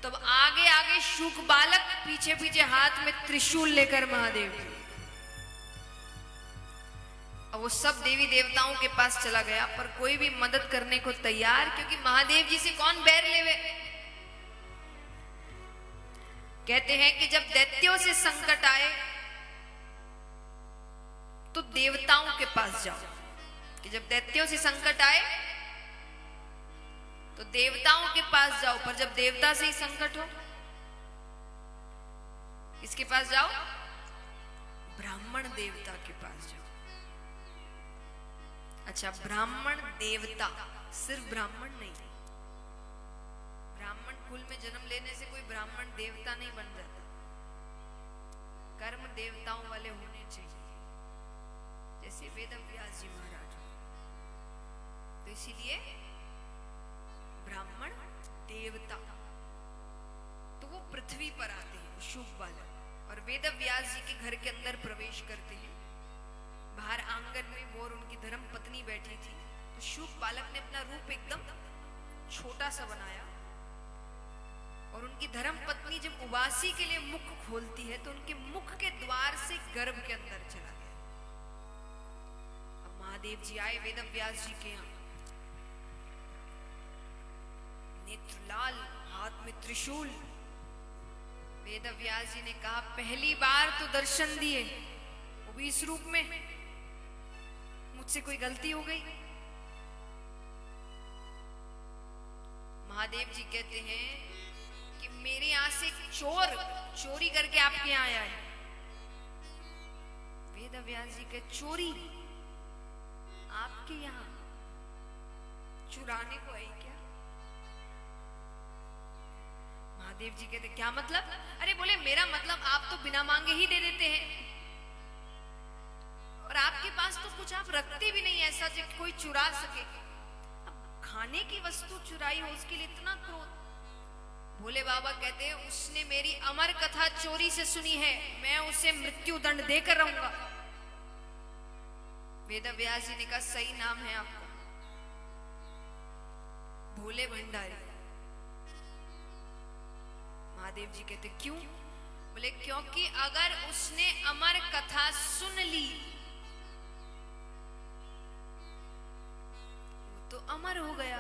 Speaker 1: तब आगे आगे शुक बालक, पीछे पीछे हाथ में त्रिशूल लेकर महादेव जी। अब वो सब देवी देवताओं के पास चला गया, पर कोई भी मदद करने को तैयार, क्योंकि महादेव जी से कौन बैर लेवे। कहते हैं कि जब दैत्यों से संकट आए तो देवताओं के पास जाओ, कि जब दैत्यों से संकट आए तो देवताओं के पास जाओ, पर जब देवता से ही संकट हो किसके पास जाओ? ब्राह्मण देवता के पास जाओ। अच्छा, ब्राह्मण देवता, सिर्फ ब्राह्मण नहीं, ब्राह्मण कुल में जन्म लेने से कोई ब्राह्मण देवता नहीं बन जाता, कर्म देवताओं वाले होने चाहिए, जैसे वेद व्यास जी महाराज। तो इसीलिए ब्राह्मण देवता, तो वो पृथ्वी पर आते हैं शुभ बालक, और वेद व्यास जी के घर के अंदर प्रवेश करते हैं। बाहर आंगन में वो और उनकी धर्म पत्नी बैठी थी, तो शुभ बालक ने अपना रूप एकदम छोटा सा बनाया, और उनकी धर्म पत्नी जब उबासी के लिए मुख खोलती है तो उनके मुख के द्वार से गर्भ के अंदर चला गया। अब महादेव जी आए वेद व्यास जी के यहाँ, नेत्र लाल, हाथ में त्रिशूल। वेद व्यास जी ने कहा पहली बार तो दर्शन दिए, वो भी इस रूप में, मुझसे कोई गलती हो गई? महादेव जी कहते हैं कि मेरे यहां से चोर चोरी करके आपके यहां आया है। वेद व्यास जी के चोरी आपके यहां चुराने को आई क्या? महादेव जी कहते क्या मतलब? अरे बोले मेरा मतलब आप तो बिना मांगे ही दे देते हैं, और आपके पास तो कुछ आप रखते भी नहीं ऐसा जो कोई चुरा सके। अब खाने की वस्तु चुराई हो उसके लिए इतना क्रोध। भोले बाबा कहते हैं उसने मेरी अमर कथा चोरी से सुनी है, मैं उसे मृत्यु दंड देकर रहूंगा। वेद व्यास जी ने कहा सही नाम है आपका, भोले भंडारी। महादेव जी कहते क्यों? बोले क्योंकि अगर उसने अमर कथा सुन ली तो अमर हो गया।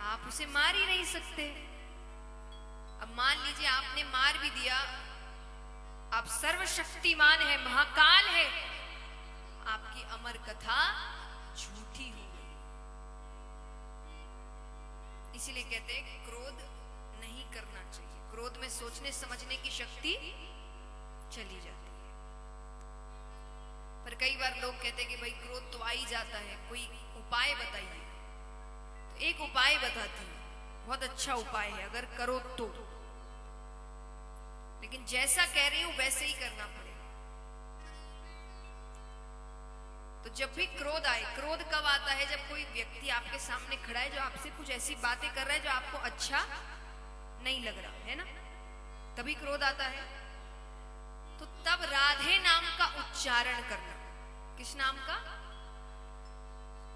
Speaker 1: आप उसे मार ही नहीं सकते। अब मान लीजिए आपने मार भी दिया, आप सर्वशक्तिमान है, महाकाल है, आपकी अमर कथा झूठी हो गई। इसीलिए कहते हैं क्रोध नहीं करना चाहिए। क्रोध में सोचने समझने की शक्ति चली जाती है। पर कई बार लोग कहते हैं कि भाई क्रोध तो आ ही जाता है, कोई उपाय बताइए। तो एक उपाय बताती हूँ, बहुत अच्छा उपाय है अगर करो तो, लेकिन जैसा कह रही हूं वैसे ही करना पड़ेगा। तो जब भी क्रोध आए, क्रोध कब आता है? जब कोई व्यक्ति आपके सामने खड़ा है जो आपसे कुछ ऐसी बातें कर रहा है जो आपको अच्छा नहीं लग रहा है ना, तभी क्रोध आता है। तो तब राधे नाम का उच्चारण करना। किस नाम का?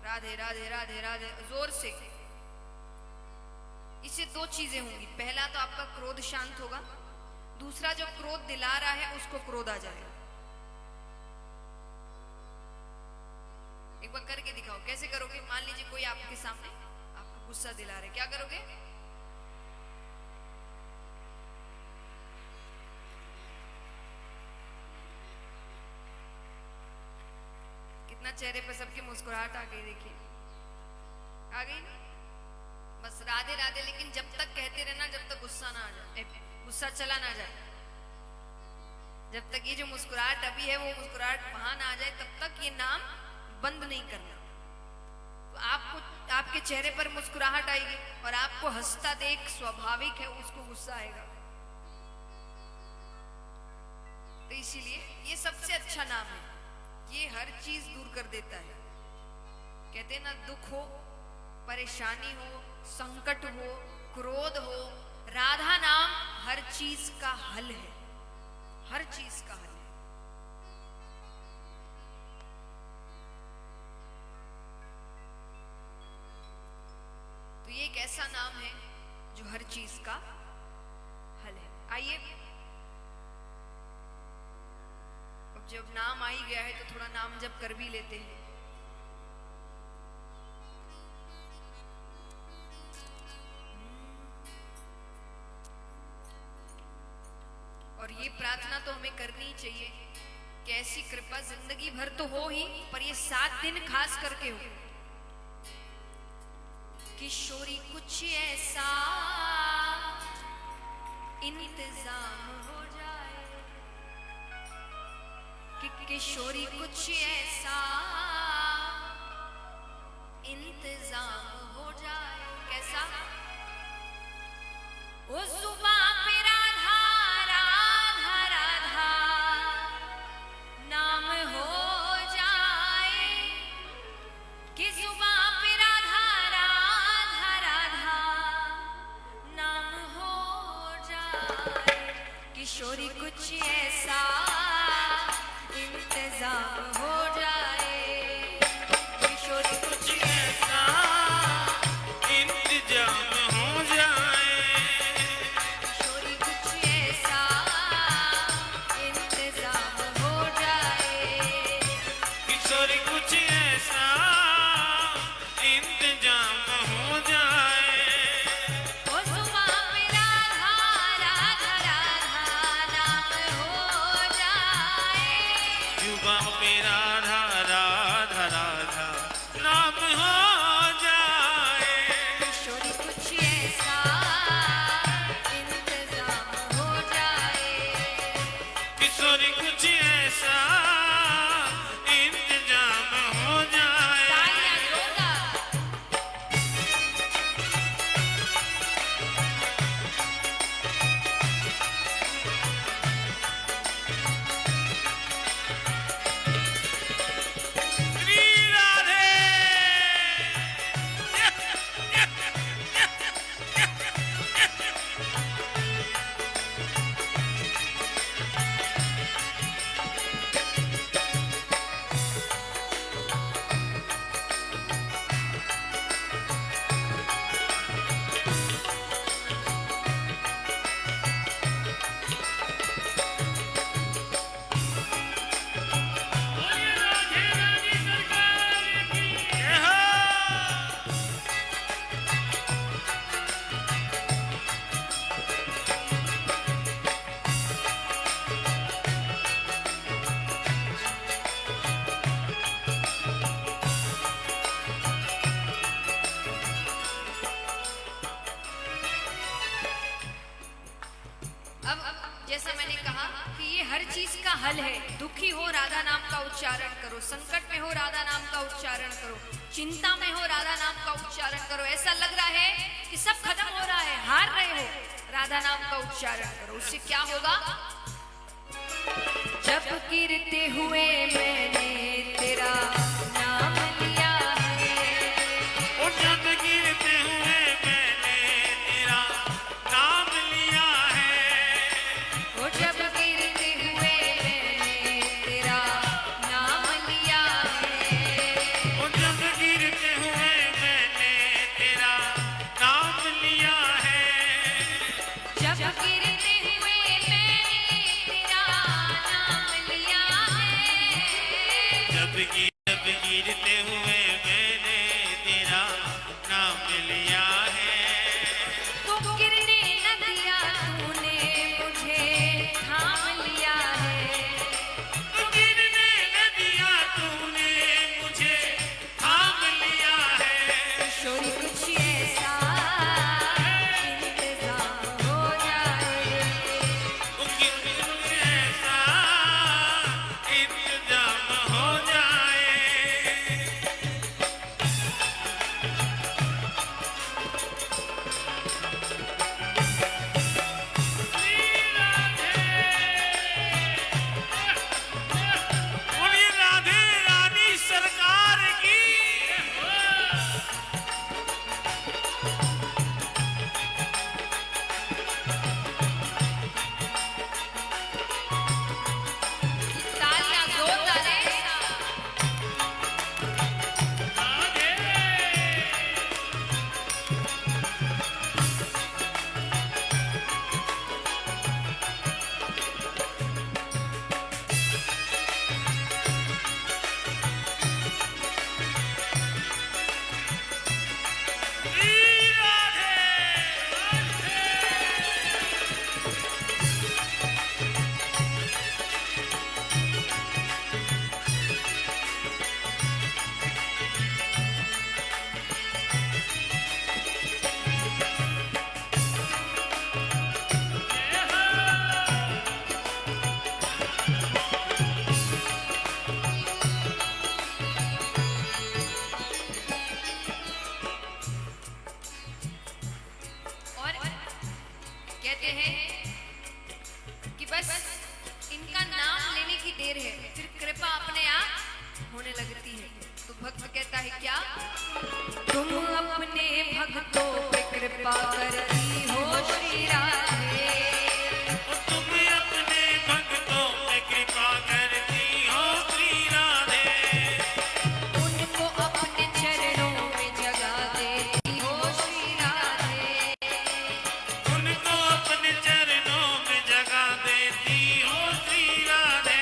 Speaker 1: राधे राधे राधे राधे, जोर से। इससे दो चीजें होंगी, पहला तो आपका क्रोध शांत होगा, दूसरा जो क्रोध दिला रहा है उसको क्रोध आ जाएगा। एक बार करके दिखाओ, कैसे करोगे? मान लीजिए कोई आपके सामने आपको गुस्सा दिला रहा है, क्या करोगे? कितना चेहरे पर सबकी मुस्कुराहट आ गई, देखिए आ गई ना। बस राधे राधे, लेकिन जब तक कहते रहना जब तक गुस्सा ना आ जाए, गुस्सा चला ना जाए, जब तक ये जो मुस्कुराहट अभी है वो मुस्कुराहट वहां ना आ जाए, तब तक ये नाम बंद नहीं करना। तो आपको आपके चेहरे पर मुस्कुराहट आएगी और आपको हंसता देख स्वाभाविक है उसको गुस्सा आएगा। तो इसीलिए ये सबसे अच्छा नाम है, ये हर चीज दूर कर देता है। कहते हैं ना, दुख हो, परेशानी हो, संकट हो, क्रोध हो, राधा नाम हर चीज का हल है, हर चीज का हल है। तो ये एक ऐसा नाम है जो हर चीज का हल है। आइए, अब जब नाम आ ही गया है तो थोड़ा नाम जप कर भी लेते हैं। और ये प्रार्थना तो हमें करनी ही चाहिए कि ऐसी कृपा जिंदगी भर तो हो ही, पर ये 7 दिन खास करके हो। किशोरी कुछ ऐसा इंतजाम हो जाए, कि किशोरी कुछ ऐसा इंतजाम हो जाए। कैसा? ओ सुबह पे राधा राधा राधा नाम हो जाए, कि सुबह पे राधा राधा राधा नाम हो जाए। किशोरी कुछ ऐसा इंतजाम हो जाए, किशोरी कुछ
Speaker 2: ऐसा इंतजाम हो जाए,
Speaker 1: किशोरी कुछ ऐसा इंतजाम हो जाए।
Speaker 2: किशोरी कुछ ऐसा इंतजाम हो जाए।
Speaker 1: ओ सुबह पे राधा राधा राधा नाम हो जाए,
Speaker 2: युवा पे राधा राधा राधा नाम हो जाए।
Speaker 1: किशोरी कुछ ऐसा इंतजाम हो जाए।
Speaker 2: किशोरी कुछ ऐसा इंतजाम हो जाए।
Speaker 1: तालियां जोरदार। अब जैसा मैंने कहा कि ये हर चीज का हल है। दुखी हो राधा नाम का उच्चारण करो, संकट में हो राधा नाम का उच्चारण करो, चिंता में हो राधा नाम का उच्चारण करो। ऐसा लग रहा है कि सब खत्म हो रहा है, हार रहे हो, राधा नाम का उच्चारण करो। उससे क्या होगा? जब गिरते हुए मैंने तेरा नाम लिया है,
Speaker 2: ओ जब गिरते हुए मैंने तेरा नाम लिया है,
Speaker 1: ओ जब गिरते हुए मैंने तेरा नाम लिया है,
Speaker 2: ओ जब गिरते हुए मैंने तेरा नाम लिया है,
Speaker 1: जब गिरते हुए मैंने तेरा नाम लिया है,
Speaker 2: जब गिरते हुए मैंने तेरा नाम लिया है,
Speaker 1: तो गिरने न दिया तूने मुझे थाम लिया है,
Speaker 2: तो गिरने न दिया तूने मुझे थाम लिया है।
Speaker 1: किशोरी कुछ ऐसा इंतजाम हो जाए,
Speaker 2: ओ किसी ऐसा इंतजाम हो जाए। बोलिए राधे रानी सरकार की।
Speaker 1: तालियां जोरदार है। और कहते हैं कि बस इनका नाम लेने की देर है, फिर कृपा अपने आप होने लगती है। तो भक्त कहता है क्या? तुम अपने भक्तों पे कृपा करती हो श्री राधे,
Speaker 2: ओ तुम अपने भक्तों पे कृपा करती हो श्री राधे,
Speaker 1: उनको अपने चरणों में जगा देती हो श्री राधे,
Speaker 2: उनको अपने चरणों में जगा देती हो श्री राधे,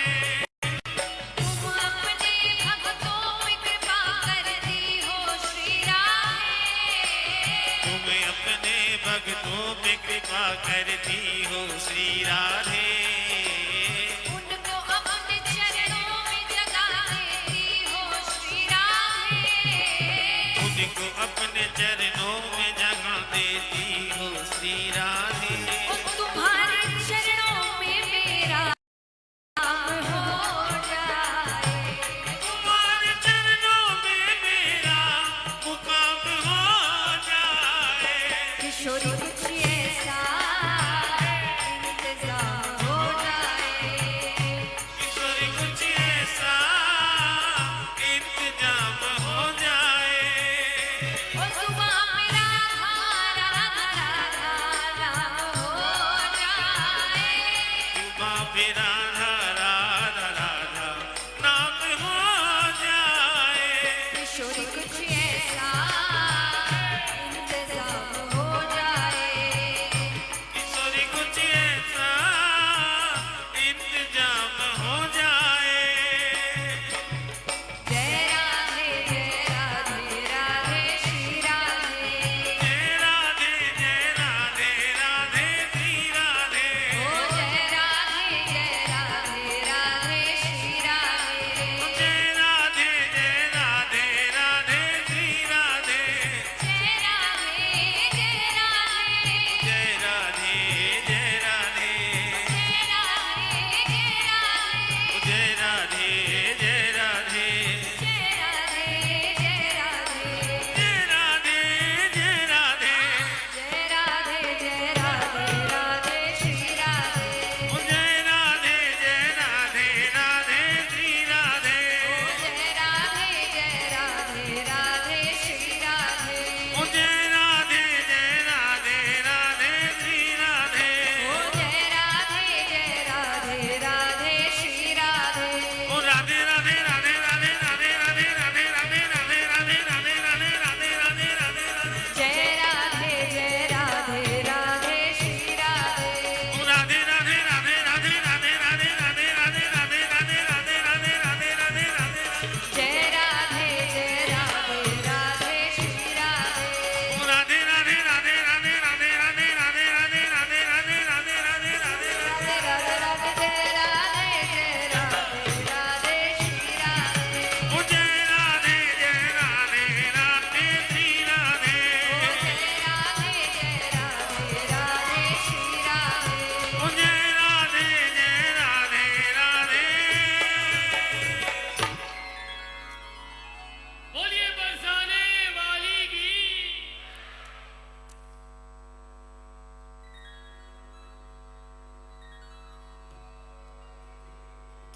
Speaker 1: तुम अपने भक्तों पे कृपा करती हो श्री राधे,
Speaker 2: तुम अपने भक्तों पे कृपा करती हो श्री राधे,
Speaker 1: उनको अपने चरणों में जगा देती हो श्री राधे,
Speaker 2: उनको अपने चरणों में जगा देती हो श्री राधे।
Speaker 1: ओ तुम्हारे चरणों में मेरा नाम हो जाए,
Speaker 2: तुम्हारे चरणों में मेरा मुकाम हो जाए।
Speaker 1: किशोरी कुछ ऐसा इंतजाम हो जाए,
Speaker 2: किशोरी कुछ ऐसा इंतजाम हो जाए।
Speaker 1: ओ सुबह मेरा राधा राधा नाम हो जाए,
Speaker 2: सुबह पे राधा राधा राधा नाम हो जाए।
Speaker 1: किशोरी कुछ ऐसा इंतजाम हो जाए,
Speaker 2: किशोरी कुछ ऐसा इंतजाम हो जाए।
Speaker 1: जय राधे राधे श्री राधे,
Speaker 2: जय राधे राधे श्री राधे।
Speaker 1: ओ जय राधे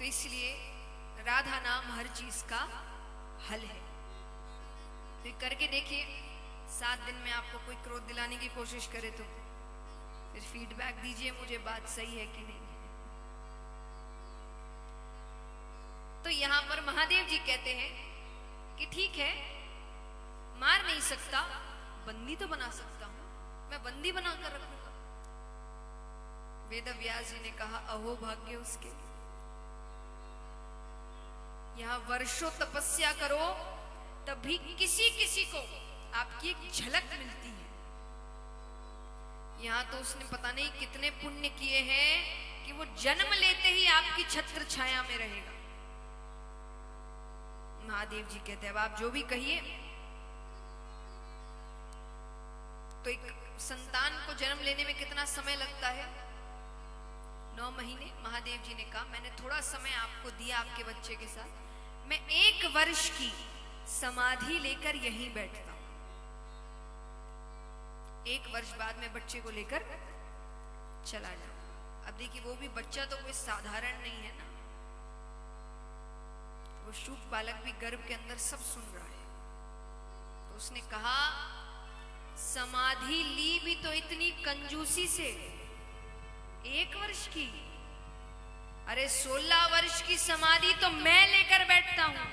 Speaker 1: इसलिए राधा नाम हर चीज का हल है। तो करके देखिए, 7 दिन में आपको कोई क्रोध दिलाने की कोशिश करे तो फिर फीडबैक दीजिए मुझे, बात सही है कि नहीं। तो यहां पर महादेव जी कहते हैं कि ठीक है, मार नहीं सकता, बंदी तो बना सकता हूं, मैं बंदी बनाकर रखूंगा। वेद व्यास जी ने कहा अहो भाग्य उसके, यहां वर्षों तपस्या करो तभी किसी किसी को आपकी एक झलक मिलती है। यहां तो उसने पता नहीं कितने पुण्य किए हैं कि वो जन्म लेते ही आपकी छत्र छाया में रहेगा। महादेव जी कहते हैं अब आप जो भी कहिए। तो एक संतान को जन्म लेने में कितना समय लगता है? 9 महीने। महादेव जी ने कहा मैंने थोड़ा समय आपको दिया आपके बच्चे के साथ, मैं 1 वर्ष की समाधि लेकर यहीं बैठता हूं। 1 वर्ष बाद में बच्चे को लेकर चला जाऊं। अब देखिए वो भी बच्चा तो कोई साधारण नहीं है ना, वो शुभ बालक भी गर्भ के अंदर सब सुन रहा है। तो उसने कहा समाधि ली भी तो इतनी कंजूसी से 1 वर्ष की, अरे 16 वर्ष की समाधि तो मैं लेकर बैठता हूं।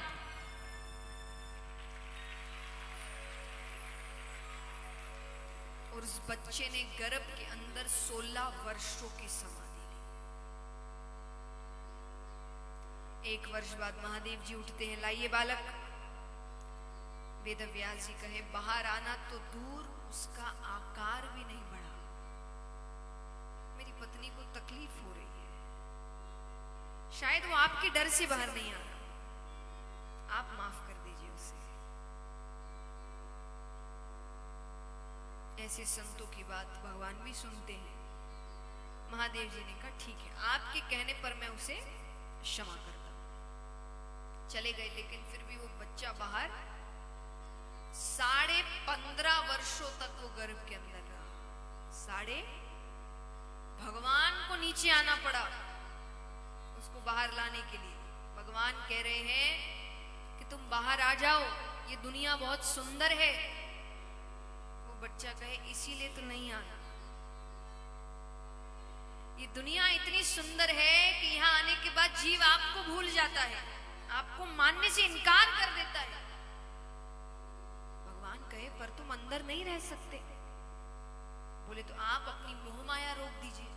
Speaker 1: और उस बच्चे ने गर्भ के अंदर 16 वर्षों की समाधि ली। 1 वर्ष बाद महादेव जी उठते हैं, लाइए बालक। वेद व्यास जी कहे बाहर आना तो दूर, उसका आकार भी नहीं बढ़ा। मेरी पत्नी को तकलीफ हो रही है, शायद वो आपके डर से बाहर नहीं आ रहा, आप माफ कर दीजिए उसे। ऐसे संतों की बात भगवान भी सुनते हैं। महादेव जी ने कहा ठीक है, आपके कहने पर मैं उसे क्षमा करता हूं। चले गए, लेकिन फिर भी वो बच्चा बाहर 15.5 वर्षों तक वो गर्भ के अंदर रहा। भगवान को नीचे आना पड़ा उसको बाहर लाने के लिए। भगवान कह रहे हैं कि तुम बाहर आ जाओ, ये दुनिया बहुत सुंदर है। वो बच्चा कहे इसीलिए तो नहीं आना, ये दुनिया इतनी सुंदर है कि यहां आने के बाद जीव आपको भूल जाता है, आपको मानने से इनकार कर देता है। भगवान कहे पर तुम अंदर नहीं रह सकते। बोले तो आप अपनी मोह माया रोक दीजिए।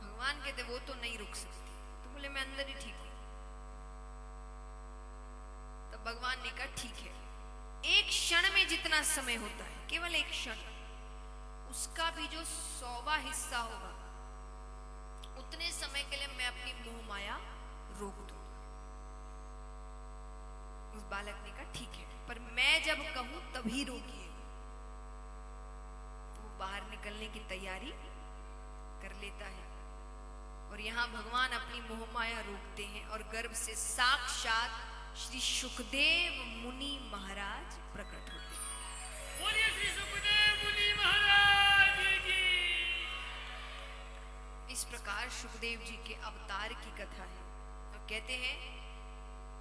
Speaker 1: भगवान कहते वो तो नहीं रुक सकती। तो बोले मैं अंदर ही ठीक हूं। तब भगवान ने कहा ठीक है, 1 क्षण में जितना समय होता है, केवल 1 क्षण, उसका भी जो 100वां हिस्सा होगा उतने समय के लिए मैं अपनी मोह माया रोक दूं। उस बालक ने कहा ठीक है, पर मैं जब कहूं तभी रोकिएगा। तो वो बाहर निकलने की तैयारी कर लेता है और यहां भगवान अपनी मोह माया रोकते हैं और गर्भ से साक्षात श्री सुखदेव मुनि महाराज प्रकट होते हैं।
Speaker 2: बोलिए श्री सुखदेव मुनि महाराज की।
Speaker 1: इस प्रकार सुखदेव जी के अवतार की कथा है। और कहते हैं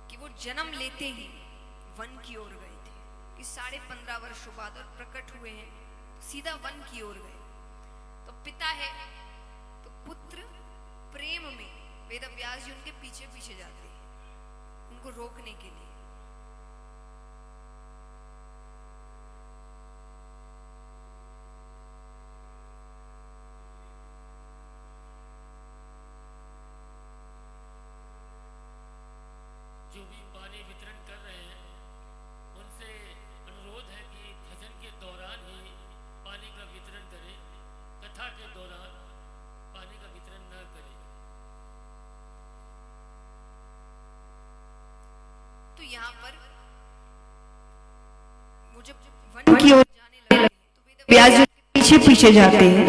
Speaker 1: कि वो जन्म लेते ही वन की ओर गए थे कि 15.5 वर्षों बाद, और प्रकट हुए हैं सीधा वन की ओर गए। तो पिता है तो पुत्र प्रेम में वेद व्यास जी उनके पीछे पीछे जाते हैं उनको रोकने के लिए।
Speaker 2: जो भी पानी वितरण कर रहे हैं उनसे अनुरोध है कि भजन के दौरान ही पानी का वितरण करें, कथा के दौरान पानी का वितरण न करें।
Speaker 1: तो यहाँ पर वो जब वन की ओर जाने लगे तो वेद व्यास जी पीछे पीछे जाते हैं।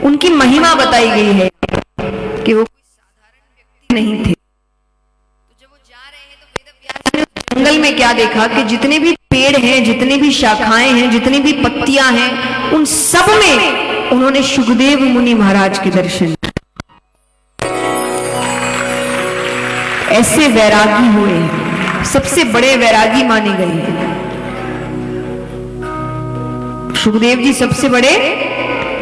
Speaker 1: उनकी महिमा बताई गई है कि वो कोई साधारण व्यक्ति नहीं थे। तो जब वो जा रहे हैं तो वेद व्यास जी जंगल में क्या देखा कि जितने भी पेड़ हैं, जितनी भी शाखाएं हैं, जितनी भी पत्तियां हैं, उन सब में उन्होंने सुखदेव मुनि महाराज के दर्शन। ऐसे वैरागी हुए हैं, सबसे बड़े वैरागी माने गए हैं सुखदेव जी, सबसे बड़े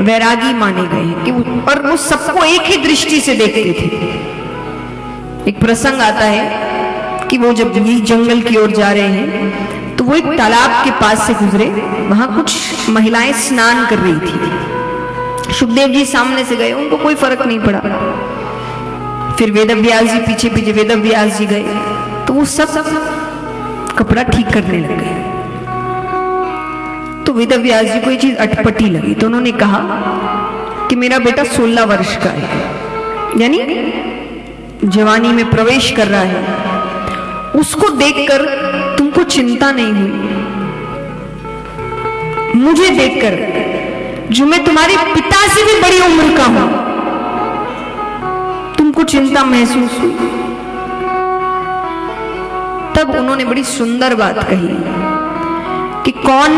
Speaker 1: वैरागी माने गए हैं कि और वो सबको एक ही दृष्टि से देखते थे। एक प्रसंग आता है कि वो जब ये जंगल की ओर जा रहे हैं तो वो एक तालाब के पास से गुजरे, वहां कुछ महिलाएं स्नान कर रही थी। सुखदेव जी सामने से गए, उनको कोई फर्क नहीं पड़ा। फिर वेदव्यास जी पीछे पीछे वेदव्यास जी गए तो वो सब कपड़ा ठीक करने लग गए। तो वेदव्यास जी को ये चीज अटपटी लगी, तो उन्होंने कहा कि मेरा बेटा 16 वर्ष का है, यानी जवानी में प्रवेश कर रहा है, उसको देखकर तुमको चिंता नहीं हुई? मुझे देखकर, जो मैं तुम्हारे पिता से भी बड़ी उम्र का हूं, तुमको चिंता महसूस हुई? तब उन्होंने बड़ी सुंदर बात कही कि कौन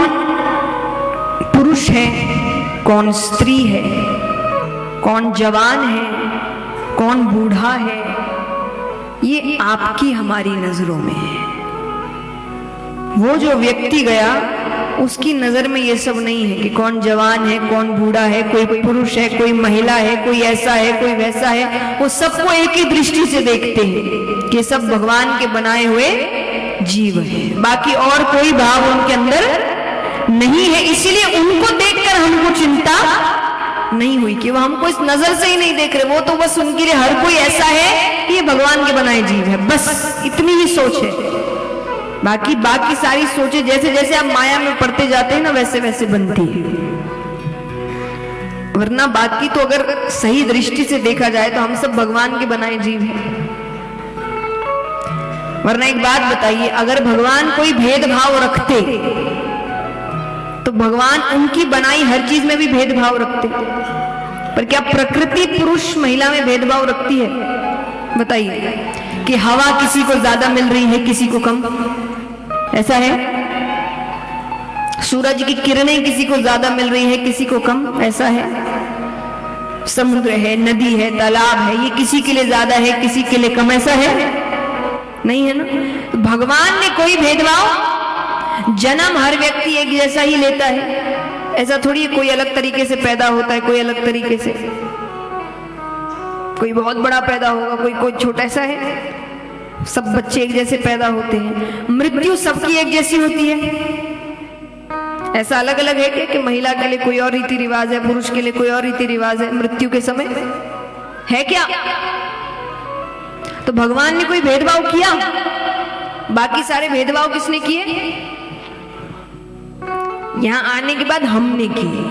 Speaker 1: पुरुष है, कौन स्त्री है, कौन जवान है, कौन बूढ़ा है, ये आपकी हमारी नजरों में है। वो जो व्यक्ति गया उसकी नजर में ये सब नहीं है कि कौन जवान है, कौन बूढ़ा है, कोई पुरुष है, कोई महिला है, कोई ऐसा है, कोई वैसा है। वो सबको एक ही दृष्टि से देखते हैं कि सब भगवान के बनाए हुए जीव हैं, बाकी और कोई भाव उनके अंदर नहीं है। इसीलिए उनको देखकर हमको चिंता नहीं हुई कि वो हमको इस नजर से ही नहीं देख रहे। वो तो बस उनके लिए हर कोई ऐसा है कि ये भगवान के बनाए जीव है, बस इतनी ही सोच है। बाकी सारी सोचें जैसे जैसे आप माया में पड़ते जाते हैं ना, वैसे वैसे बनती है। वरना बाकी तो अगर सही दृष्टि से देखा जाए तो हम सब भगवान के बनाए जीव हैं। वरना एक बात बताइए, अगर भगवान कोई भेदभाव रखते तो भगवान उनकी बनाई हर चीज में भी भेदभाव रखते। पर क्या प्रकृति पुरुष महिला में भेदभाव रखती है? बताइए कि हवा किसी को ज्यादा मिल रही है, किसी को कम, ऐसा है? सूरज की किरणें किसी को ज्यादा मिल रही है, किसी को कम, ऐसा है? समुद्र है, नदी है, तालाब है, ये किसी के लिए ज्यादा है, किसी के लिए कम, ऐसा है? नहीं है ना। तो भगवान ने कोई भेदभाव, जन्म हर व्यक्ति एक जैसा ही लेता है, ऐसा थोड़ी कोई अलग तरीके से पैदा होता है, कोई अलग तरीके से, कोई बहुत बड़ा पैदा होगा, कोई छोटा, ऐसा है? सब बच्चे एक जैसे पैदा होते हैं। मृत्यु सबकी एक जैसी होती है? ऐसा अलग अलग है क्या कि महिला के लिए कोई और रीति रिवाज है, पुरुष के लिए कोई और रीति रिवाज है मृत्यु के समय, है क्या? तो भगवान ने कोई भेदभाव किया? बाकी सारे भेदभाव किसने किए? यहां आने के बाद हमने किए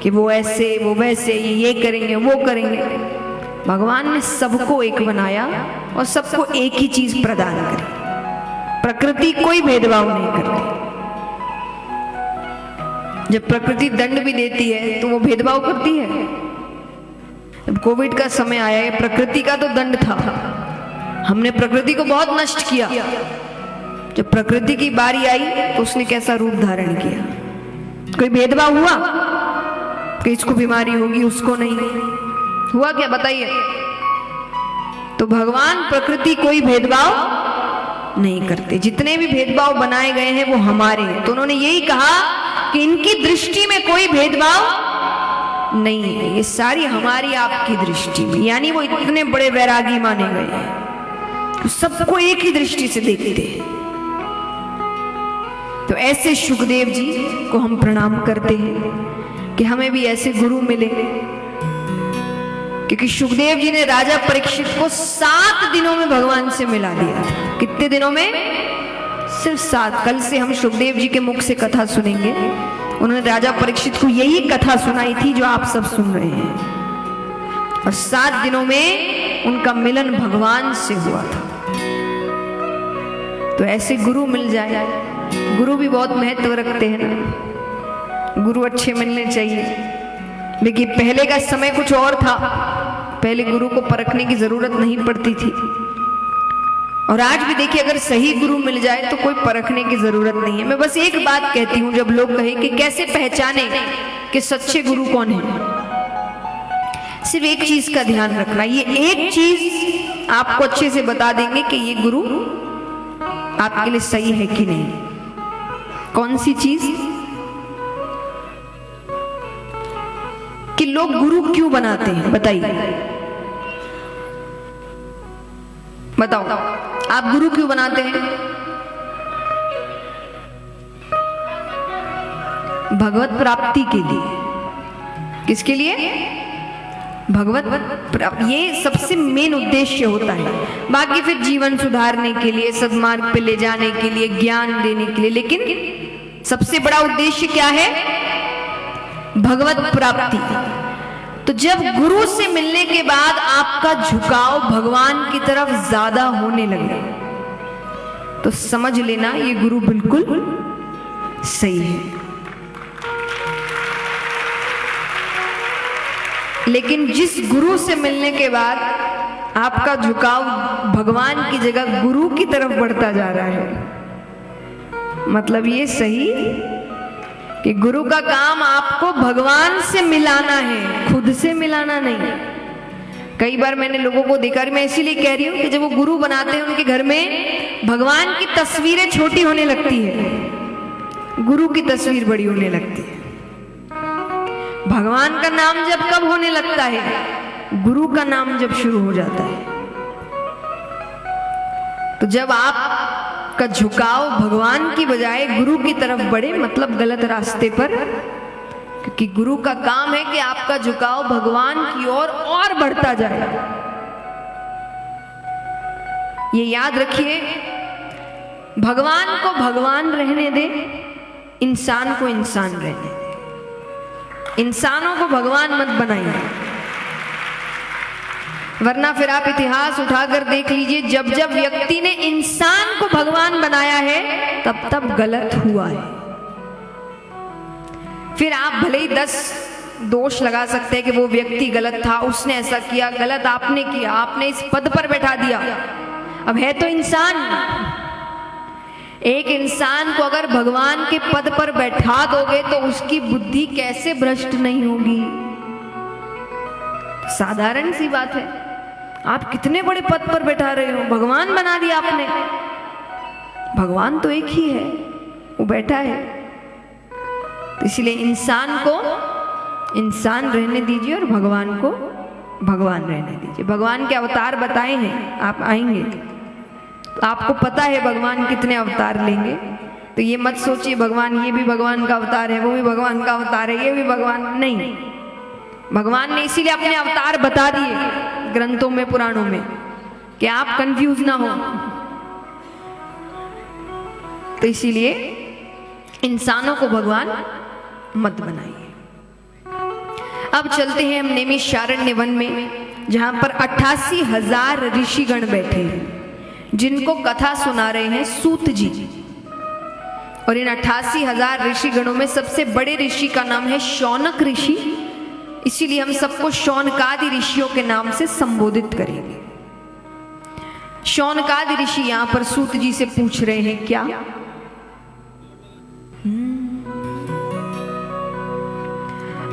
Speaker 1: कि वो ऐसे, वो वैसे, ये करेंगे, वो करेंगे। भगवान ने सबको एक बनाया और सबको एक ही चीज प्रदान करी। प्रकृति कोई भेदभाव नहीं करती। जब प्रकृति दंड भी देती है तो वो भेदभाव करती है? जब कोविड का समय आया, ये प्रकृति का तो दंड था, हमने प्रकृति को बहुत नष्ट किया। जब प्रकृति की बारी आई तो उसने कैसा रूप धारण किया? कोई भेदभाव हुआ कि इसको बीमारी होगी, उसको नहीं हुआ? क्या बताइए? तो भगवान प्रकृति कोई भेदभाव नहीं करते। जितने भी भेदभाव बनाए गए हैं वो हमारे हैं। तो उन्होंने यही कहा कि इनकी दृष्टि में कोई भेदभाव नहीं है, ये सारी हमारी आपकी दृष्टि में। यानी वो इतने बड़े वैरागी माने गए हैं, तो सबको एक ही दृष्टि से देखते हैं। तो ऐसे सुखदेव जी को हम प्रणाम करते हैं कि हमें भी ऐसे गुरु मिले। क्योंकि सुखदेव जी ने राजा परीक्षित को 7 दिनों में भगवान से मिला दिया। कितने दिनों में? सिर्फ 7। कल से हम सुखदेव जी के मुख से कथा सुनेंगे। उन्होंने राजा परीक्षित को यही कथा सुनाई थी जो आप सब सुन रहे हैं, और 7 दिनों में उनका मिलन भगवान से हुआ था। तो ऐसे गुरु मिल जाए, गुरु भी बहुत महत्व रखते हैं ना, गुरु अच्छे मिलने चाहिए। देखिए पहले का समय कुछ और था, पहले गुरु को परखने की जरूरत नहीं पड़ती थी, और आज भी देखिए, अगर सही गुरु मिल जाए तो कोई परखने की जरूरत नहीं है। मैं बस एक बात कहती हूं, जब लोग कहे कि कैसे पहचाने कि सच्चे गुरु कौन है, सिर्फ एक चीज का ध्यान रखना, ये एक चीज आपको अच्छे से बता देंगे कि ये गुरु आपके लिए सही है कि नहीं। कौन सी चीज? कि लोग गुरु क्यों बनाते हैं, बताइए, बताओ आप गुरु क्यों बनाते हैं? भगवत प्राप्ति के लिए। किसके लिए? भगवत प्राप्ति, ये सबसे मेन उद्देश्य होता है। बाकी फिर जीवन सुधारने के लिए, सद्मार्ग पे ले जाने के लिए, ज्ञान देने के लिए, लेकिन सबसे बड़ा उद्देश्य क्या है? भगवत प्राप्ति। तो जब गुरु से मिलने के बाद आपका झुकाव भगवान की तरफ ज्यादा होने लगे तो समझ लेना ये गुरु बिल्कुल सही है। लेकिन जिस गुरु से मिलने के बाद आपका झुकाव भगवान की जगह गुरु की तरफ बढ़ता जा रहा है, मतलब ये सही कि गुरु का काम आपको भगवान से मिलाना है, खुद से मिलाना नहीं। कई बार मैंने लोगों को देखा, मैं इसीलिए कह रही हूं कि जब वो गुरु बनाते हैं उनके घर में भगवान की तस्वीरें छोटी होने लगती है, गुरु की तस्वीर बड़ी होने लगती है। भगवान का नाम जब कब होने लगता है? गुरु का नाम जब शुरू हो जाता है। तो जब आपका झुकाव भगवान की बजाय गुरु की तरफ बढ़े, मतलब गलत रास्ते पर, क्योंकि गुरु का काम है कि आपका झुकाव भगवान की ओर और बढ़ता जाए। ये याद रखिए, भगवान को भगवान रहने दे, इंसान को इंसान रहने दे। इंसानों को भगवान मत बनाइए, वरना फिर आप इतिहास उठाकर देख लीजिए, जब जब व्यक्ति ने इंसान को भगवान बनाया है तब तब गलत हुआ है। फिर आप भले ही 10 दोष लगा सकते हैं कि वो व्यक्ति गलत था, उसने ऐसा किया, गलत आपने किया, आपने इस पद पर बैठा दिया। अब है तो इंसान, एक इंसान को अगर भगवान के पद पर बैठा दोगे तो उसकी बुद्धि कैसे भ्रष्ट नहीं होगी? साधारण सी बात है। आप कितने बड़े पद पर बैठा रहे हो, भगवान बना दिया आपने। भगवान तो एक ही है, वो बैठा है। तो इसलिए इंसान को इंसान रहने दीजिए और भगवान को भगवान रहने दीजिए। भगवान के अवतार बताए हैं, आप आएंगे तो आपको पता है भगवान कितने अवतार लेंगे। तो ये मत सोचिए भगवान, ये भी भगवान का अवतार है, वो भी भगवान का अवतार है, ये भी भगवान, नहीं। भगवान ने इसीलिए अपने अवतार बता दिए ग्रंथों में, पुराणों में, कि आप कंफ्यूज ना हो। तो इसीलिए इंसानों को भगवान मत बनाइए। अब चलते हैं हम नैमिषारण्य वन में, जहां पर 88,000 ऋषिगण बैठे हैं, जिनको कथा सुना रहे हैं सूत जी। और इन 88,000 ऋषिगणों में सबसे बड़े ऋषि का नाम है शौनक ऋषि, इसीलिए हम सबको शौनकादि ऋषियों के नाम से संबोधित करेंगे। शौनकादि ऋषि यहां पर सूत जी से पूछ रहे हैं क्या?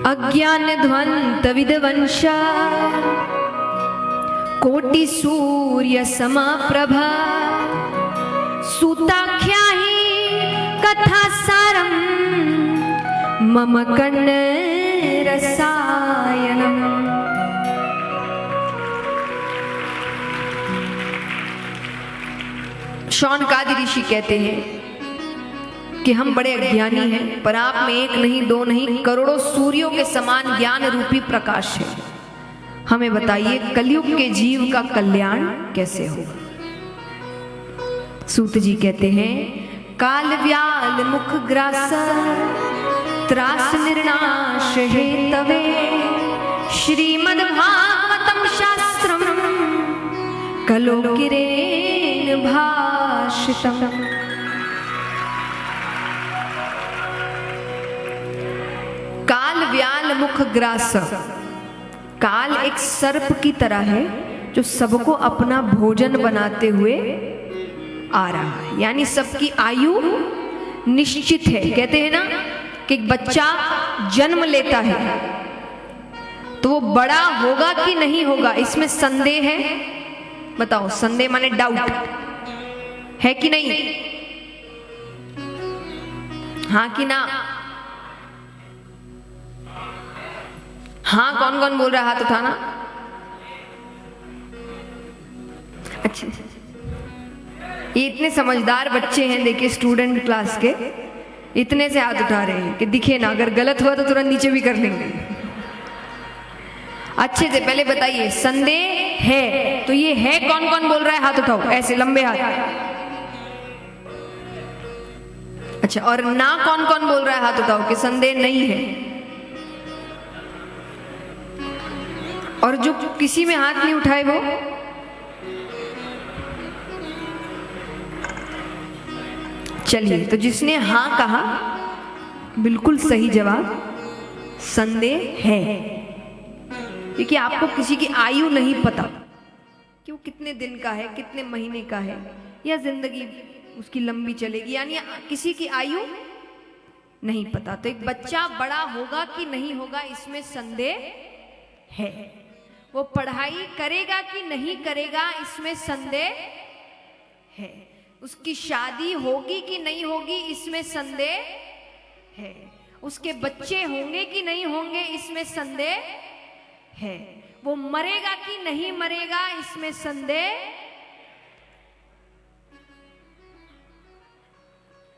Speaker 1: अज्ञान ध्वंत विदवंशा कोटि सूर्य समाप्रभा सूताख्या ही कथा सारम मम कर्ण रसायनम। शौनकादि ऋषि कहते हैं कि हम बड़े अज्ञानी हैं, पर आप में एक नहीं, दो नहीं, करोड़ों सूर्यों के समान ज्ञान रूपी प्रकाश है। हमें बताइए कलयुग के जीव का कल्याण कैसे होगा? सूत जी कहते हैं, काल व्याल मुख ग्रास त्रास निर्नाश हेतवे श्रीमद् भागवतम शास्त्रम कलो किरेन भाषितम। काल व्याल मुख ग्रास, काल एक सर्प की तरह है जो सबको अपना भोजन बनाते हुए आ रहा है, यानी सबकी आयु निश्चित है। कहते हैं ना कि एक बच्चा जन्म लेता है तो वो बड़ा होगा कि नहीं होगा, इसमें संदेह है? बताओ, संदेह माने डाउट है कि नहीं? हाँ कि ना? हाँ कौन कौन बोल रहा है? हाथ उठाना। अच्छा, ये इतने समझदार बच्चे हैं, देखिए स्टूडेंट क्लास के, इतने से हाथ उठा रहे हैं कि दिखे ना, अगर गलत हुआ तो तुरंत नीचे भी कर लेंगे। अच्छे से पहले बताइए, संदेह है तो ये है कौन कौन बोल रहा है? हाथ उठाओ, ऐसे लंबे हाथ। अच्छा, और ना कौन कौन बोल रहा है? हाथ उठाओ कि संदेह नहीं है। और जो किसी में हाथ नहीं उठाए वो? चलिए, तो जिसने हाँ कहा बिल्कुल सही जवाब, संदेह है। क्योंकि आपको किसी की आयु नहीं पता कि वो कितने दिन का है, कितने महीने का है, या जिंदगी उसकी लंबी चलेगी, यानी किसी की आयु नहीं पता। तो एक बच्चा बड़ा होगा कि नहीं होगा, इसमें संदेह है। वो पढ़ाई करेगा कि नहीं करेगा, इसमें संदेह है। उसकी शादी होगी कि नहीं होगी, इसमें संदेह है। उसके बच्चे होंगे कि नहीं होंगे, इसमें संदेह है। वो मरेगा कि नहीं मरेगा, इसमें संदेह,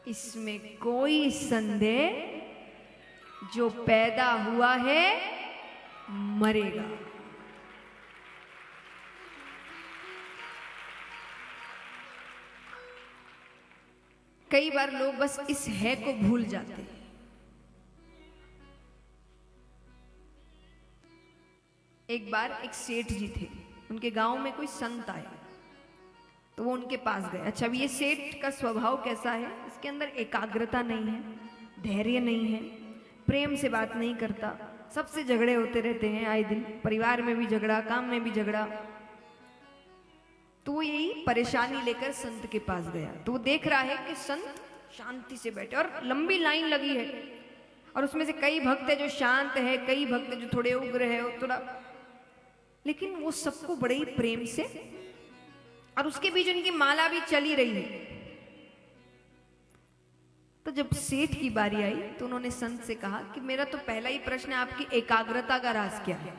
Speaker 1: इसमें कोई संदेह। जो पैदा हुआ है मरेगा। कई बार लोग बस इस है को भूल जाते हैं। एक बार एक सेठ जी थे, उनके गांव में कोई संत आया तो वो उनके पास गए। अच्छा, अब ये सेठ का स्वभाव कैसा है? इसके अंदर एकाग्रता नहीं है, धैर्य नहीं है, प्रेम से बात नहीं करता, सबसे झगड़े होते रहते हैं आए दिन, परिवार में भी झगड़ा, काम में भी झगड़ा। तो वो यही परेशानी लेकर संत के पास गया। तो वो देख रहा है कि संत शांति से बैठे और लंबी लाइन लगी है, और उसमें से कई भक्त है जो शांत है, कई भक्त जो थोड़े उग्र है, थोड़ा, लेकिन वो सबको बड़े ही प्रेम से, और उसके बीच उनकी माला भी चली रही है। तो जब सेठ की बारी आई तो उन्होंने संत से कहा कि मेरा तो पहला ही प्रश्न है, आपकी एकाग्रता का राज क्या है?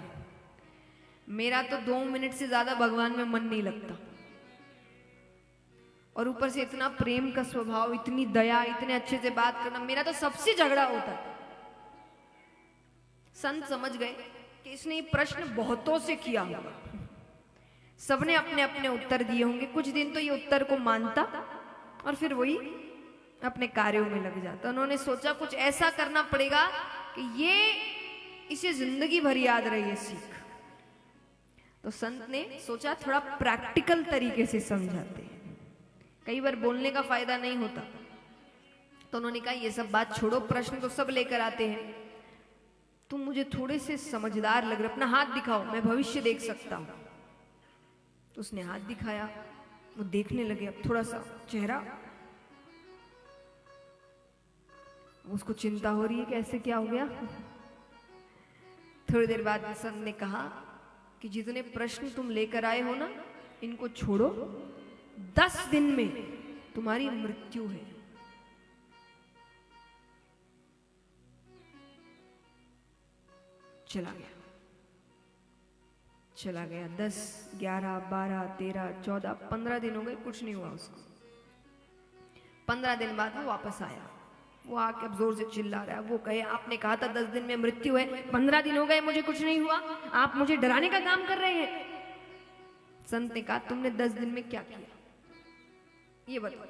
Speaker 1: मेरा तो 2 मिनट से ज्यादा भगवान में मन नहीं लगता, और ऊपर से इतना प्रेम का स्वभाव, इतनी दया, इतने अच्छे से बात करना, मेरा तो सबसे झगड़ा होता है। संत समझ गए कि इसने ये प्रश्न बहुतों से किया होगा, सबने अपने अपने उत्तर दिए होंगे। कुछ दिन तो ये उत्तर को मानता और फिर वही अपने कार्यों में लग जाता। उन्होंने सोचा कुछ ऐसा करना पड़ेगा कि ये इसे जिंदगी भर याद रहे ये सीख। तो संत ने सोचा थोड़ा प्रैक्टिकल तरीके से समझाते हैं, कई बार बोलने का फायदा नहीं होता। तो उन्होंने कहा ये सब बात छोड़ो, प्रश्न तो सब लेकर आते हैं, तुम मुझे थोड़े से समझदार लग रहे, अपना हाथ दिखाओ, मैं भविष्य देख सकता हूं। तो उसने हाथ दिखाया, वो देखने लगे। अब थोड़ा सा चेहरा, उसको चिंता हो रही है कि ऐसे क्या हो गया। थोड़ी देर बाद संत ने कहा कि जितने प्रश्न तुम लेकर आए हो ना, इनको छोड़ो, 10 दिन में तुम्हारी मृत्यु है। चला गया 10, 11, 12, 13, 14, 15 दिन हो गए, कुछ नहीं हुआ उसको। 15 दिन बाद वो वापस आया। वो आके अब जोर से चिल्ला रहा है, वो कहे आपने कहा था 10 दिन में मृत्यु है, 15 दिन हो गए मुझे कुछ नहीं हुआ, आप मुझे डराने का काम कर रहे हैं। संत ने कहा तुमने 10 दिन में क्या किया ये बताओ।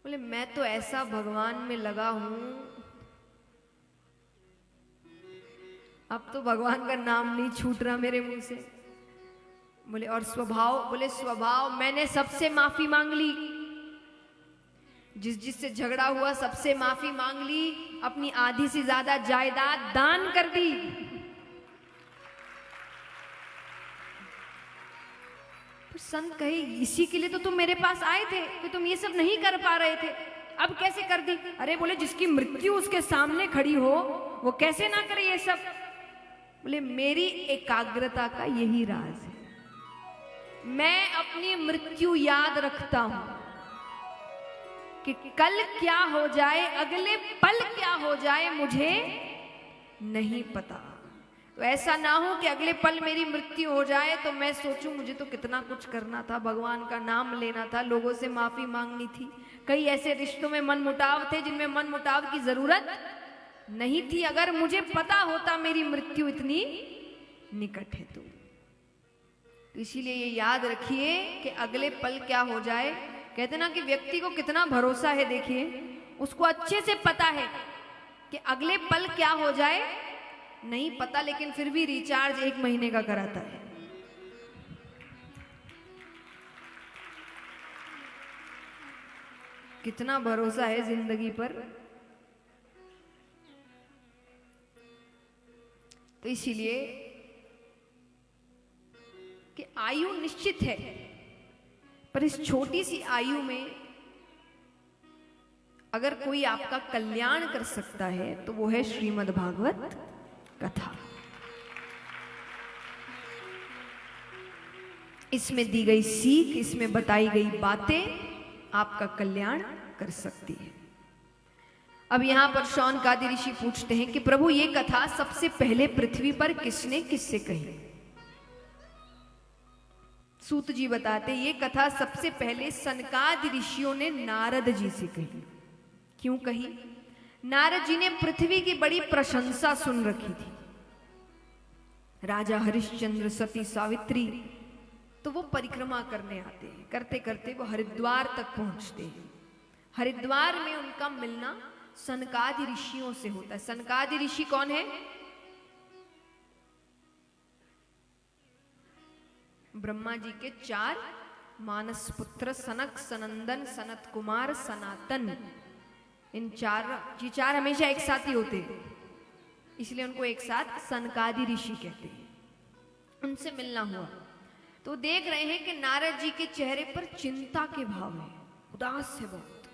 Speaker 1: बोले मैं तो ऐसा भगवान में लगा हूं, अब तो भगवान का नाम नहीं छूट रहा मेरे मुंह से। बोले और स्वभाव? बोले स्वभाव मैंने सबसे माफी मांग ली, जिससे झगड़ा हुआ सबसे माफी मांग ली, अपनी आधी से ज्यादा जायदाद दान कर दी। संत कहे इसी के लिए तो तुम मेरे पास आए थे कि तुम ये सब नहीं कर पा रहे थे, अब कैसे कर दी? अरे बोले जिसकी मृत्यु उसके सामने खड़ी हो वो कैसे ना करे ये सब? बोले मेरी एकाग्रता का यही राज है, मैं अपनी मृत्यु याद रखता हूं कि कल क्या हो जाए, अगले पल क्या हो जाए मुझे नहीं पता। तो ऐसा ना हो कि अगले पल मेरी मृत्यु हो जाए तो मैं सोचूं मुझे तो कितना कुछ करना था, भगवान का नाम लेना था, लोगों से माफी मांगनी थी, कई ऐसे रिश्तों में मनमुटाव थे जिनमें मनमुटाव की जरूरत नहीं थी। अगर मुझे पता होता मेरी मृत्यु इतनी निकट है तो इसीलिए ये याद रखिए कि अगले पल क्या हो जाए। कहते ना कि व्यक्ति को कितना भरोसा है, देखिए उसको अच्छे से पता है कि अगले पल क्या हो जाए नहीं पता, लेकिन फिर भी रिचार्ज 1 महीने का कराता है। कितना भरोसा है जिंदगी पर। तो इसीलिए कि आयु निश्चित है, पर इस छोटी सी आयु में अगर कोई आपका कल्याण कर सकता है तो वो है श्रीमद् भागवत कथा। इसमें दी गई सीख, इसमें बताई गई बातें आपका कल्याण कर सकती है। अब यहां पर शौनकादि ऋषि पूछते हैं कि प्रभु ये कथा सबसे पहले पृथ्वी पर किसने किससे कही? सूत जी बताते ये कथा सबसे पहले सनकादि ऋषियों ने नारद जी से कही। क्यों कही? नारद जी ने पृथ्वी की बड़ी प्रशंसा सुन रखी थी। राजा हरिश्चंद्र, सती सावित्री, तो वो परिक्रमा करने आते हैं, करते करते वो हरिद्वार तक पहुंचते हैं। हरिद्वार में उनका मिलना सनकादि ऋषियों से होता है। सनकादि ऋषि कौन है? ब्रह्मा जी के 4 मानस पुत्र, सनक, सनंदन, सनत कुमार, सनातन। इन 4 हमेशा एक साथ ही होते हैं, इसलिए उनको एक साथ सनकादि ऋषि कहते हैं। उनसे मिलना हुआ तो देख रहे हैं कि नारद जी के चेहरे पर चिंता के भाव है, उदास है बहुत।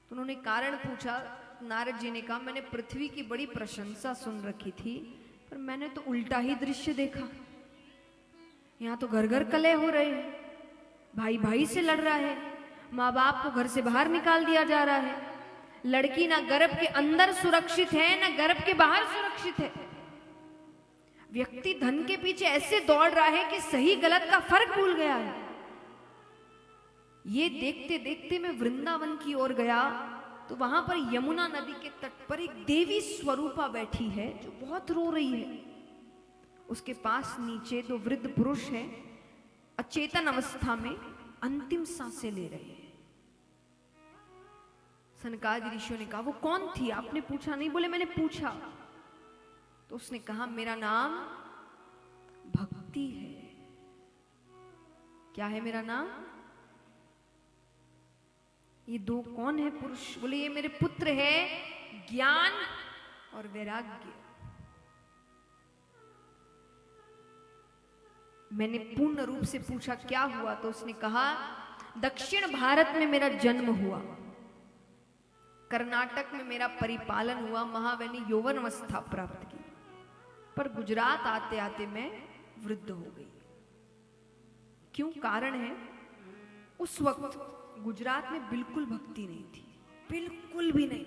Speaker 1: तो उन्होंने कारण पूछा। नारद जी ने कहा मैंने पृथ्वी की बड़ी प्रशंसा सुन रखी थी, पर मैंने तो उल्टा ही दृश्य देखा। यहाँ तो घर घर कलह हो रहे हैं, भाई भाई से लड़ रहा है, माँ बाप को घर से बाहर निकाल दिया जा रहा है, लड़की ना गर्भ के अंदर सुरक्षित है ना गर्भ के बाहर सुरक्षित है। व्यक्ति धन के पीछे ऐसे दौड़ रहा है कि सही गलत का फर्क भूल गया है। ये देखते देखते मैं वृंदावन की ओर गया तो वहां पर यमुना नदी के तट पर एक देवी स्वरूपा बैठी है जो बहुत रो रही है। उसके पास नीचे 2 वृद्ध पुरुष हैं, अचेतन अवस्था में अंतिम सांसें ले रहे हैं। सनकादि ऋषियों ने कहा वो कौन थी? आपने पूछा नहीं? बोले मैंने पूछा। तो उसने कहा मेरा नाम भक्ति है। क्या है मेरा नाम? ये 2 कौन है पुरुष? बोले ये मेरे पुत्र है ज्ञान और वैराग्य। मैंने पूर्ण रूप से पूछा क्या हुआ? तो उसने कहा दक्षिण भारत में मेरा जन्म हुआ, कर्नाटक में मेरा परिपालन हुआ, महावैनी यौवन अवस्था प्राप्त की, पर गुजरात आते आते मैं वृद्ध हो गई। क्यों? कारण है उस वक्त गुजरात में बिल्कुल भक्ति नहीं थी, बिल्कुल भी नहीं।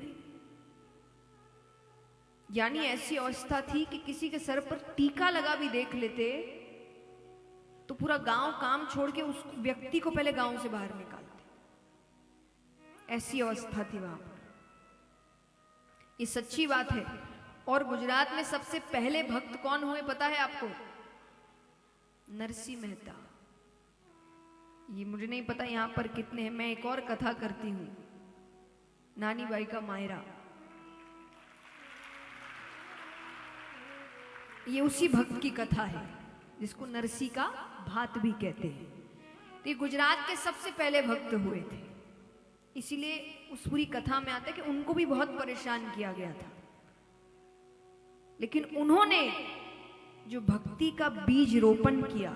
Speaker 1: यानी ऐसी अवस्था थी कि किसी के सर पर टीका लगा भी देख लेते तो पूरा गांव काम छोड़ के उस व्यक्ति को पहले गांव से बाहर निकालते। ऐसी अवस्था थी वहां पर। ये सच्ची बात है। और गुजरात में सबसे पहले भक्त कौन हुए पता है आपको? नरसिंह मेहता। ये मुझे नहीं पता यहां पर कितने हैं। मैं एक और कथा करती हूं, नानी बाई का मायरा। ये उसी भक्त की कथा है जिसको नरसी का भात भी कहते हैं। तो ये गुजरात के सबसे पहले भक्त हुए थे, इसीलिए उस पूरी कथा में आता है कि उनको भी बहुत परेशान किया गया था, लेकिन उन्होंने जो भक्ति का बीज रोपण किया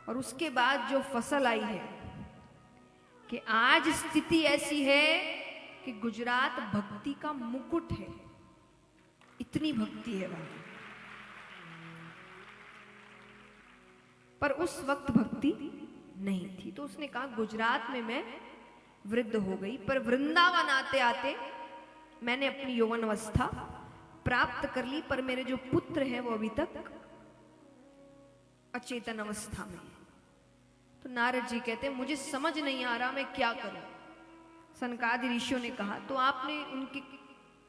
Speaker 1: और उसके बाद जो फसल आई है कि आज स्थिति ऐसी है कि गुजरात भक्ति का मुकुट है, इतनी भक्ति है वहां। पर उस वक्त भक्ति नहीं थी, तो उसने कहा गुजरात में मैं वृद्ध हो गई, पर वृंदावन आते आते मैंने अपनी यौवन अवस्था प्राप्त कर ली, पर मेरे जो पुत्र हैं वो अभी तक अचेतन अवस्था में। तो नारद जी कहते हैं मुझे समझ नहीं आ रहा मैं क्या करूं। सनकादि ऋषियों ने कहा तो आपने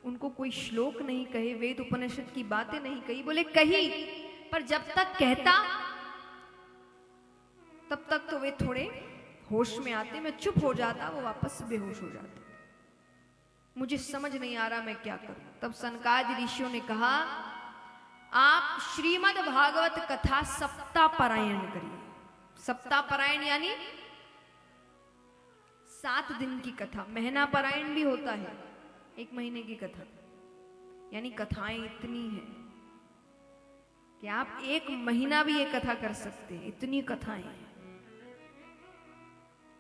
Speaker 1: उनको कोई श्लोक नहीं कहे, वेद उपनिषद की बातें नहीं कही? बोले कही, पर जब तक कहता तब तक तो वे थोड़े होश में आते, मैं चुप हो जाता, वो वापस बेहोश हो जाते। मुझे समझ नहीं आ रहा मैं क्या करूं। तब सनकादि ऋषियों ने कहा आप श्रीमद् भागवत कथा सप्ताह पारायण करिए। सप्ताह पारायण यानी 7 दिन की कथा। महीना पारायण भी होता है, 1 महीने की कथा, यानी कथाएं इतनी हैं कि आप 1 महीना भी ये कथा कर सकते हैं, इतनी कथाएं हैं।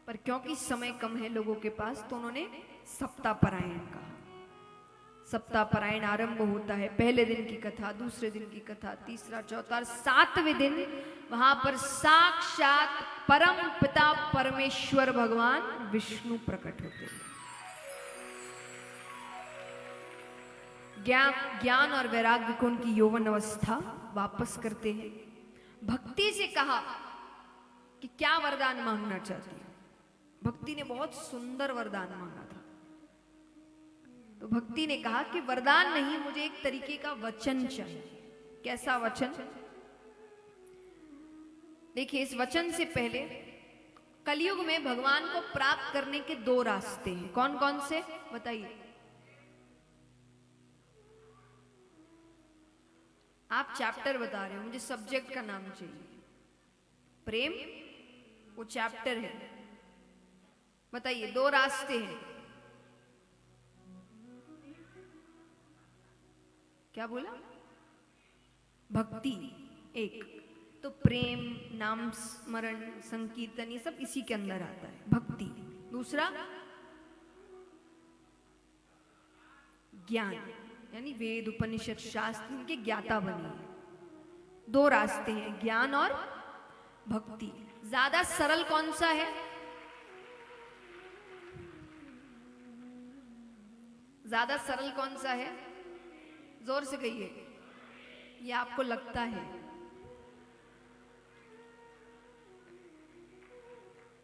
Speaker 1: पर क्योंकि समय कम है लोगों के पास, तो उन्होंने सप्ताह पारायण कहा। सप्ताह पारायण आरंभ होता है, पहले दिन की कथा, दूसरे दिन की कथा, तीसरा, चौथा और 7वें दिन वहां पर साक्षात परम पिता परमेश्वर भगवान विष्णु प्रकट होते हैं। ज्ञान और वैराग्य को उनकी यौवन अवस्था वापस करते हैं। भक्ति से कहा कि क्या वरदान मांगना चाहती है। भक्ति ने बहुत सुंदर वरदान मांगा था। तो भक्ति ने कहा कि वरदान नहीं, मुझे एक तरीके का वचन चाहिए। कैसा वचन? देखिए, इस वचन से पहले कलयुग में भगवान को प्राप्त करने के 2 रास्ते हैं। कौन कौन से बताइए? आप चैप्टर बता रहे हो, मुझे सब्जेक्ट का नाम चाहिए। प्रेम वो चैप्टर है, बताइए। 2 रास्ते हैं। क्या बोला? भक्ति एक, तो प्रेम, नाम स्मरण, संकीर्तन, ये सब इसी के अंदर आता है भक्ति। दूसरा ज्ञान, यानी वेद उपनिषद शास्त्र इनके ज्ञाता बनी है। 2 रास्ते हैं, ज्ञान और भक्ति। ज्यादा सरल कौन सा है? ज्यादा सरल कौन सा है? जोर से कहिए। ये आपको लगता है,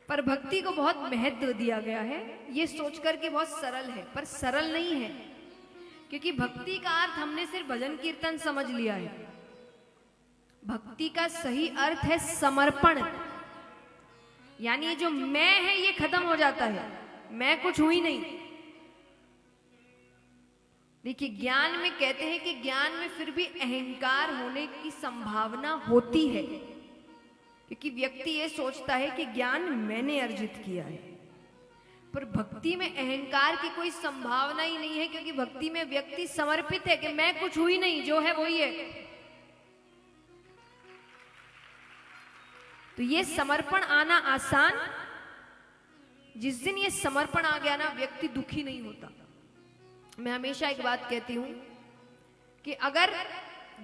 Speaker 1: पर भक्ति को बहुत महत्व दिया गया है, ये सोचकर कि बहुत सरल है, पर सरल नहीं है। क्योंकि भक्ति का अर्थ हमने सिर्फ भजन कीर्तन समझ लिया है। भक्ति का सही अर्थ है समर्पण, यानी ये जो मैं है ये खत्म हो जाता है, मैं कुछ हुई नहीं। देखिए, ज्ञान में कहते हैं कि ज्ञान में फिर भी अहंकार होने की संभावना होती है, क्योंकि व्यक्ति ये सोचता है कि ज्ञान मैंने अर्जित किया है। पर भक्ति में अहंकार की कोई संभावना ही नहीं है, क्योंकि भक्ति में व्यक्ति समर्पित है कि मैं कुछ हुई नहीं, जो है वही है। तो ये समर्पण आना आसान, जिस दिन ये समर्पण आ गया ना, व्यक्ति दुखी नहीं होता। मैं हमेशा एक बात कहती हूं कि अगर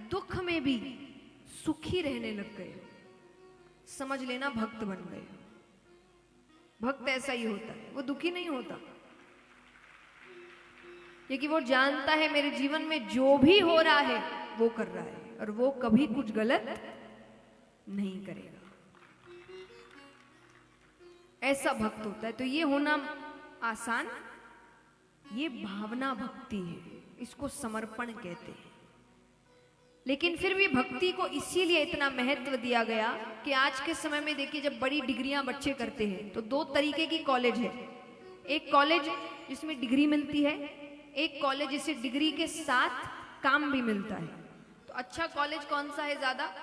Speaker 1: दुख में भी सुखी रहने लग गए, समझ लेना भक्त बन गए। भक्त ऐसा ही होता है, वो दुखी नहीं होता, क्योंकि वो जानता है मेरे जीवन में जो भी हो रहा है वो कर रहा है, और वो कभी कुछ गलत नहीं करेगा। ऐसा भक्त होता है। तो ये होना आसान, ये भावना भक्ति है, इसको समर्पण कहते हैं। लेकिन फिर भी भक्ति को इसीलिए इतना महत्व दिया गया कि आज के समय में देखिए, जब बड़ी डिग्रियां बच्चे करते हैं तो 2 तरीके की कॉलेज है। एक कॉलेज जिसमें डिग्री मिलती है, एक कॉलेज जिसे डिग्री के साथ काम भी मिलता है। तो अच्छा कॉलेज कौन सा है ज्यादा?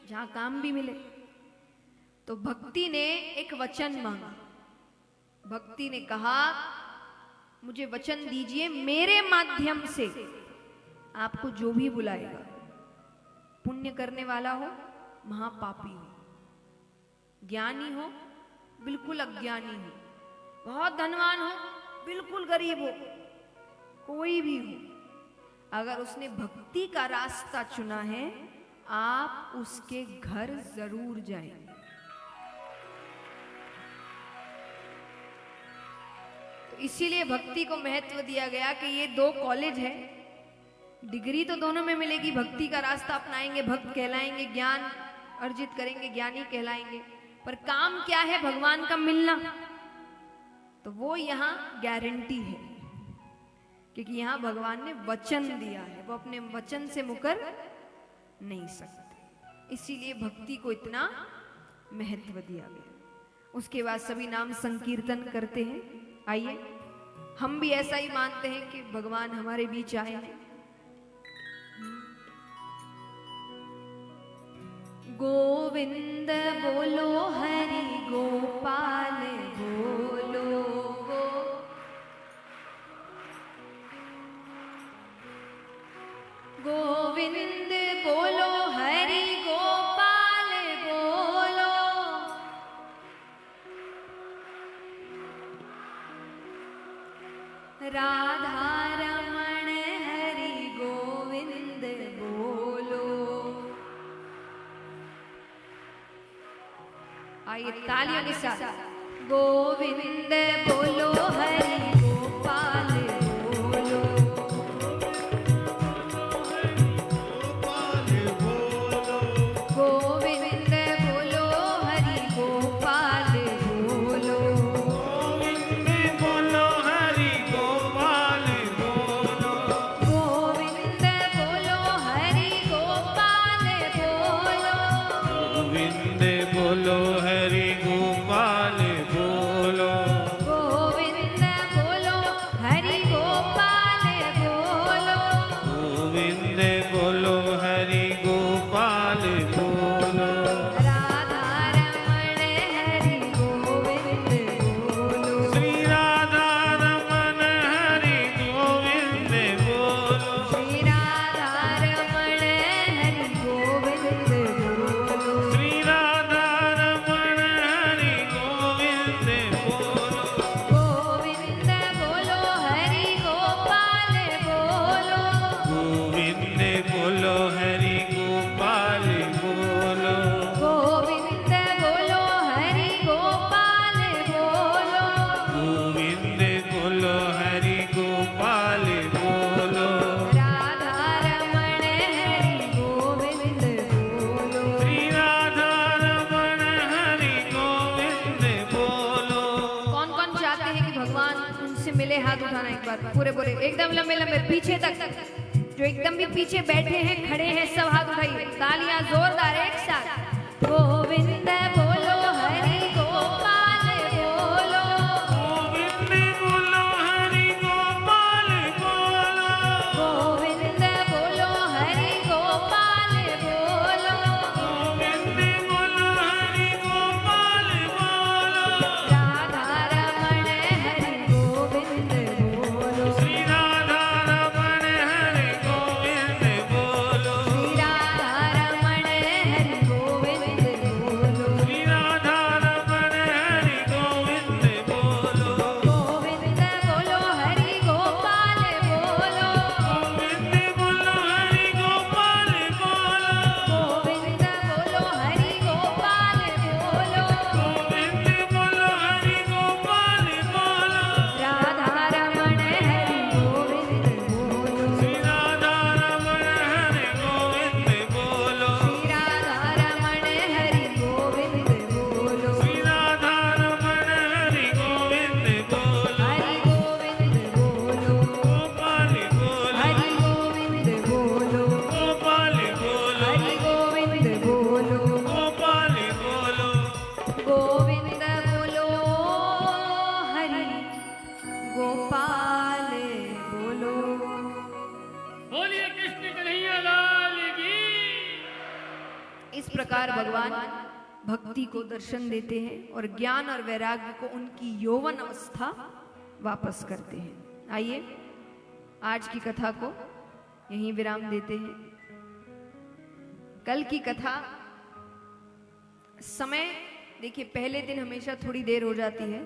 Speaker 1: जहां काम भी मिले। तो भक्ति ने एक वचन मांगा। भक्ति ने कहा मुझे वचन दीजिए, मेरे माध्यम से आपको जो भी बुलाएगा पुण्य करने वाला हो, महापापी हो, ज्ञानी हो, बिल्कुल अज्ञानी हो, बहुत धनवान हो, बिल्कुल गरीब हो, कोई भी हो, अगर उसने भक्ति का रास्ता चुना है, आप उसके घर जरूर जाएंगे। तो इसीलिए भक्ति को महत्व दिया गया कि ये दो कॉलेज है, डिग्री तो दोनों में मिलेगी, भक्ति का रास्ता अपनाएंगे, भक्त कहलाएंगे, ज्ञान अर्जित करेंगे, ज्ञानी कहलाएंगे, पर काम क्या है? भगवान का मिलना। तो वो यहाँ गारंटी है, क्योंकि यहाँ भगवान ने वचन दिया है, वो अपने वचन से मुकर नहीं सकते, इसीलिए भक्ति को इतना महत्व दिया गया। उसके बाद सभी नाम संकीर्तन करते हैं। आइए हम भी ऐसा ही मानते हैं कि भगवान हमारे बीच आए हैं। गोविंद बोलो, हरि गोपाल बोलो, गोविंद बोलो, हरि गोपाल बोलो, राधा रमण हरि गोविंद बोलो। आइए तालियों के साथ, गोविंद बोलो, हरि गोपाल बोलो, गोविंद बोलो, हरि गोपाल बोलो,
Speaker 3: गोविंद बोलो, हरि गोपाल बोलो,
Speaker 1: गोविंद बोलो, हरि गोपाल बोलो,
Speaker 3: गोविंद बोलो, हरि गोपाल बोलो,
Speaker 1: गोविंद बोलो, हरि गोपाल बोलो,
Speaker 3: गोविंद बोलो, हरि गोपाल बोलो,
Speaker 1: राधा रमण हरि गोविंद बोलो,
Speaker 3: श्री राधा रमण हरि गोविंद बोलो,
Speaker 1: श्री राधा रमण हरि गोविंद बोलो,
Speaker 3: श्री राधा रमण हरि गोविंद बोलो,
Speaker 1: गोविंद बोलो, हरि गोपाल बोलो,
Speaker 3: गोविंद बोलो, हरि गोपाल बोलो,
Speaker 1: गोविंद बोलो, हरि गोपाल बोलो,
Speaker 3: गोविंद बोलो, हरि गोपाल बोलो,
Speaker 1: राधा रमण हरि गोविंद बोलो।
Speaker 3: श्री राधा रमण हरि गोविंद बोलो।
Speaker 1: कौन कौन चाहते हैं कि भगवान उनसे मिले? हाथ उठाना एक बार, पूरे पूरे एकदम लंबे लंबे पीछे तक, जो एकदम भी पीछे बैठे हैं, खड़े हैं, सब हाथ उठाइए, तालियां जोरदार एक साथ। गोविंद बोलो, हरि गोपाल बोलो,
Speaker 3: गोविंद बोलो, हरि गोपाल बोलो,
Speaker 1: गोविंद बोलो, हरि गोपाल बोलो,
Speaker 3: गोविंद बोलो, हरि गोपाल बोलो,
Speaker 1: राधा रमण हरि गोविंद बोलो,
Speaker 3: श्री राधा रमण हरि गोविंद बोलो,
Speaker 1: श्री राधा रमण हरि गोविंद बोलो,
Speaker 3: श्री राधा रमण हरि गोविंद बोलो,
Speaker 1: गोविंद बोलो, हरि गोपाल बोलो,
Speaker 3: गोविंद बोलो, हरि गोपाल बोलो,
Speaker 1: गोविंद बोलो, हरि गोपाल बोलो,
Speaker 3: गोविंद बोलो, हरि गोपाल बोलो,
Speaker 1: राधा रमण हरि गोविंद बोलो,
Speaker 3: श्री राधा रमण हरि गोविंद बोलो,
Speaker 1: श्री राधा रमण हरि गोविंद बोलो,
Speaker 3: श्री राधा रमण हरि गोविंद बोलो,
Speaker 1: हरि गोविंद बोलो,
Speaker 3: गोपाल बोलो,
Speaker 1: हरि गोविंद बोलो,
Speaker 3: गोपाल बोलो,
Speaker 1: हरि गोविंद बोलो,
Speaker 3: गोपाल बोलो,
Speaker 1: गोविंद बोलो, हरि गोपाल बोलो।
Speaker 2: बोलिए कृष्ण कन्हैया लाल की।
Speaker 1: इस प्रकार भगवान भक्ति को दर्शन देते हैं और ज्ञान और वैराग्य को उनकी यौवन अवस्था वापस करते हैं। आइए आज की कथा को यहीं विराम देते हैं। कल की कथा समय देखिए, पहले दिन हमेशा थोड़ी देर हो जाती है,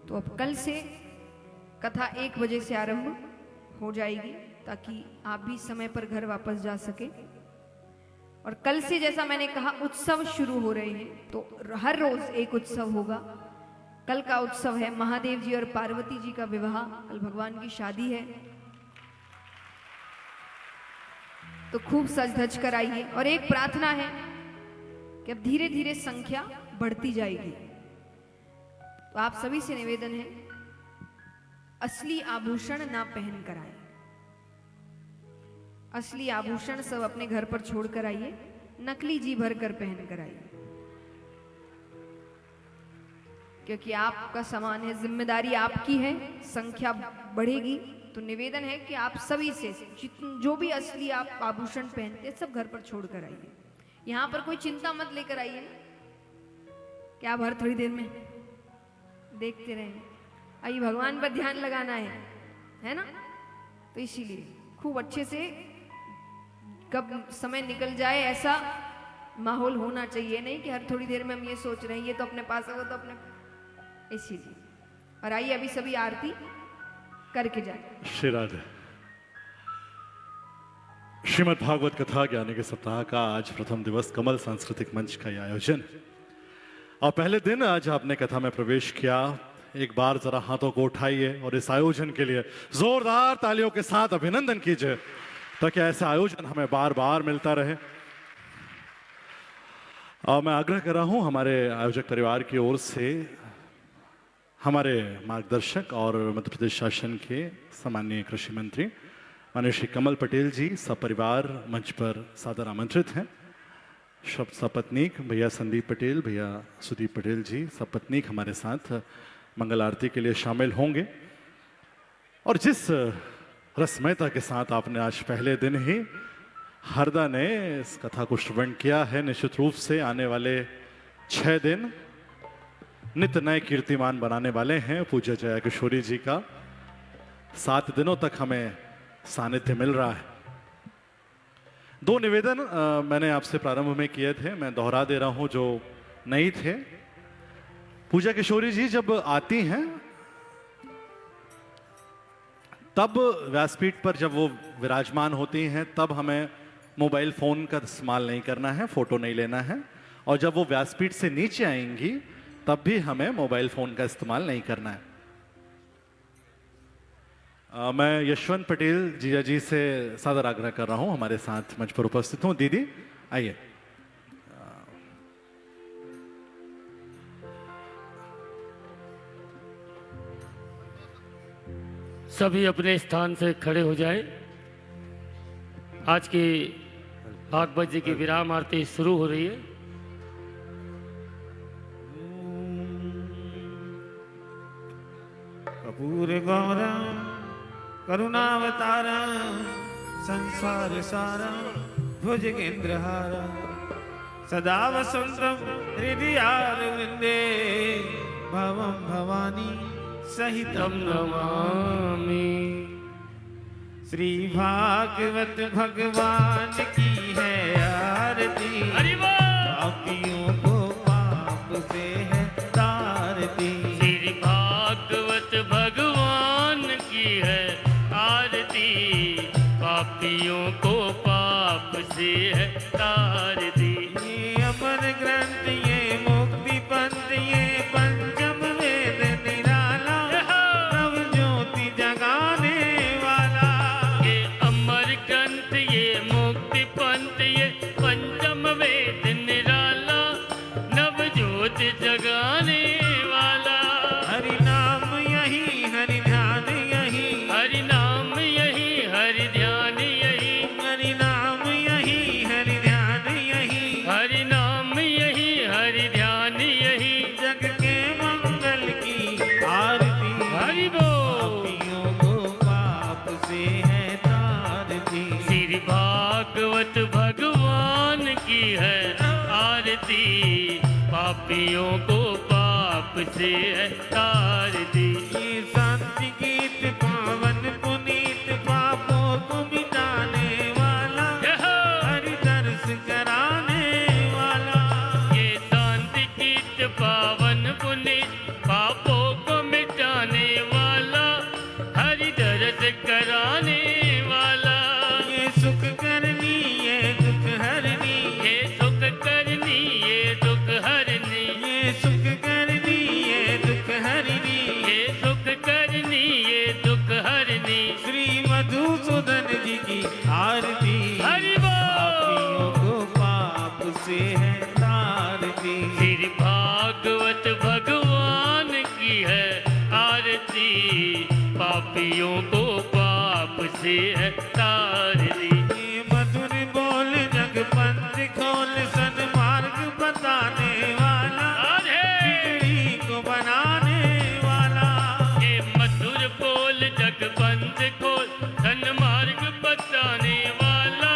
Speaker 1: तो अब कल से कथा 1 बजे से आरंभ हो जाएगी ताकि आप भी समय पर घर वापस जा सके। और कल से जैसा मैंने कहा उत्सव शुरू हो रहे हैं, तो हर रोज एक उत्सव होगा। कल का उत्सव है महादेव जी और पार्वती जी का विवाह, कल भगवान की शादी है, तो खूब सज धज कर आइए। और एक प्रार्थना है कि अब धीरे धीरे संख्या बढ़ती जाएगी, तो आप सभी से निवेदन है असली आभूषण ना पहन कर आए। असली आभूषण सब अपने घर पर छोड़ कर आइए, नकली जी भर कर पहन कर आइए, क्योंकि आपका सामान है, जिम्मेदारी आपकी है, संख्या बढ़ेगी। तो निवेदन है कि आप सभी से जो भी असली आप आभूषण पहनते हैं सब घर पर छोड़ कर आइए। यहाँ पर कोई चिंता मत लेकर आइए कि आप हर थोड़ी देर में देखते रहें। आइए, भगवान पर ध्यान लगाना है ना, तो इसीलिए खूब अच्छे से कब समय निकल जाए ऐसा माहौल होना चाहिए, नहीं कि हर थोड़ी देर में हम ये सोच रहे हैं ये तो अपने पास होगा तो अपने, इसीलिए। और आइए अभी सभी आरती करके जाए।
Speaker 4: श्री राधे। श्रीमद् भागवत कथा ज्ञानी के सप्ताह का आज प्रथम दिवस कमल सांस्कृतिक मंच का यह आयोजन है। और पहले दिन आज आपने कथा में प्रवेश किया। एक बार जरा हाथों को उठाइए और इस आयोजन के लिए जोरदार तालियों के साथ अभिनंदन कीजिए, ताकि ऐसा आयोजन हमें बार बार मिलता रहे। और मैं आग्रह कर रहा हूं हमारे आयोजक परिवार की ओर से हमारे मार्गदर्शक और मध्य प्रदेश शासन के सम्माननीय कृषि मंत्री माननीय श्री कमल पटेल जी सपरिवार मंच पर सादर आमंत्रित हैं। सपत्नीक भैया संदीप पटेल, भैया सुदीप पटेल जी सपत्नीक हमारे साथ मंगल आरती के लिए शामिल होंगे। और जिस रस्मयता के साथ आपने आज पहले दिन ही हरदा ने इस कथा को श्रवण किया है, निश्चित रूप से आने वाले 6 दिन नित्य नए कीर्तिमान बनाने वाले हैं पूज्य जया किशोरी जी का। 7 दिनों तक हमें सानिध्य मिल रहा है। 2 निवेदन मैंने आपसे प्रारंभ में किए थे, मैं दोहरा दे रहा हूं जो नहीं थे। पूजा किशोरी जी जब आती हैं तब व्यासपीठ पर जब वो विराजमान होती हैं तब हमें मोबाइल फोन का इस्तेमाल नहीं करना है, फोटो नहीं लेना है। और जब वो व्यासपीठ से नीचे आएंगी तब भी हमें मोबाइल फोन का इस्तेमाल नहीं करना है। मैं यशवंत पटेल जीजा जी से सादर आग्रह कर रहा हूं, हमारे साथ मंच पर उपस्थित हूं। दीदी आइए।
Speaker 2: सभी अपने स्थान से खड़े हो जाए। आज की भागवत जी की विराम आरती शुरू हो रही है।
Speaker 3: कपूर गौरम करुणावतारम संसार सारम भुजगेंद्रहारम सदा वसंतम हृदयारविंदे भवम भवानी सहितम नमामि। श्री भागवत भगवान की है आरती,
Speaker 2: हरि बोल।
Speaker 3: पापियों को पाप से है तारती।
Speaker 2: श्री भागवत भगवान की है आरती, पापियों को पाप से है तारती।
Speaker 3: ये अमर ग्रंथ ये मुक्ति पंथ ये पंचम वेद निराला, नव ज्योति जगाने वाला।
Speaker 2: ये अमर ग्रंथ ये मुक्ति पंथ ये पंचम वेद निराला, नव ज्योति जगाने वाला।
Speaker 3: हरि नाम यही हरि ध्यान यही,
Speaker 2: हरि नाम यही हरि ध्यान यही,
Speaker 3: हरि नाम यही हरि ध्यान यही।
Speaker 2: हरि नाम यही हरि ध्यान यही,
Speaker 3: जग के मंगल की आरती।
Speaker 2: हरि बोल।
Speaker 3: पापियों को पाप से है तारती।
Speaker 2: श्री भागवत भगवान की है आरती, पापियों को पाप से है तारती।
Speaker 3: ये शांति गीत पावन पुनीत पापों को मिटाने वाला, हरि दर्श मधुसूदन जी की आरती
Speaker 2: हरि बोल।
Speaker 3: पापियों को पाप से है तारती
Speaker 2: श्री भागवत भगवान की है आरती, पापियों को पाप से है तारती।
Speaker 3: ये मधुर बोल जग पंथ खोल सन्मार्ग बताने वाला बिगड़ी को बनाने वाला
Speaker 2: ये मधुर बोल जग बंद खोल सन्मार्ग बताने वाला,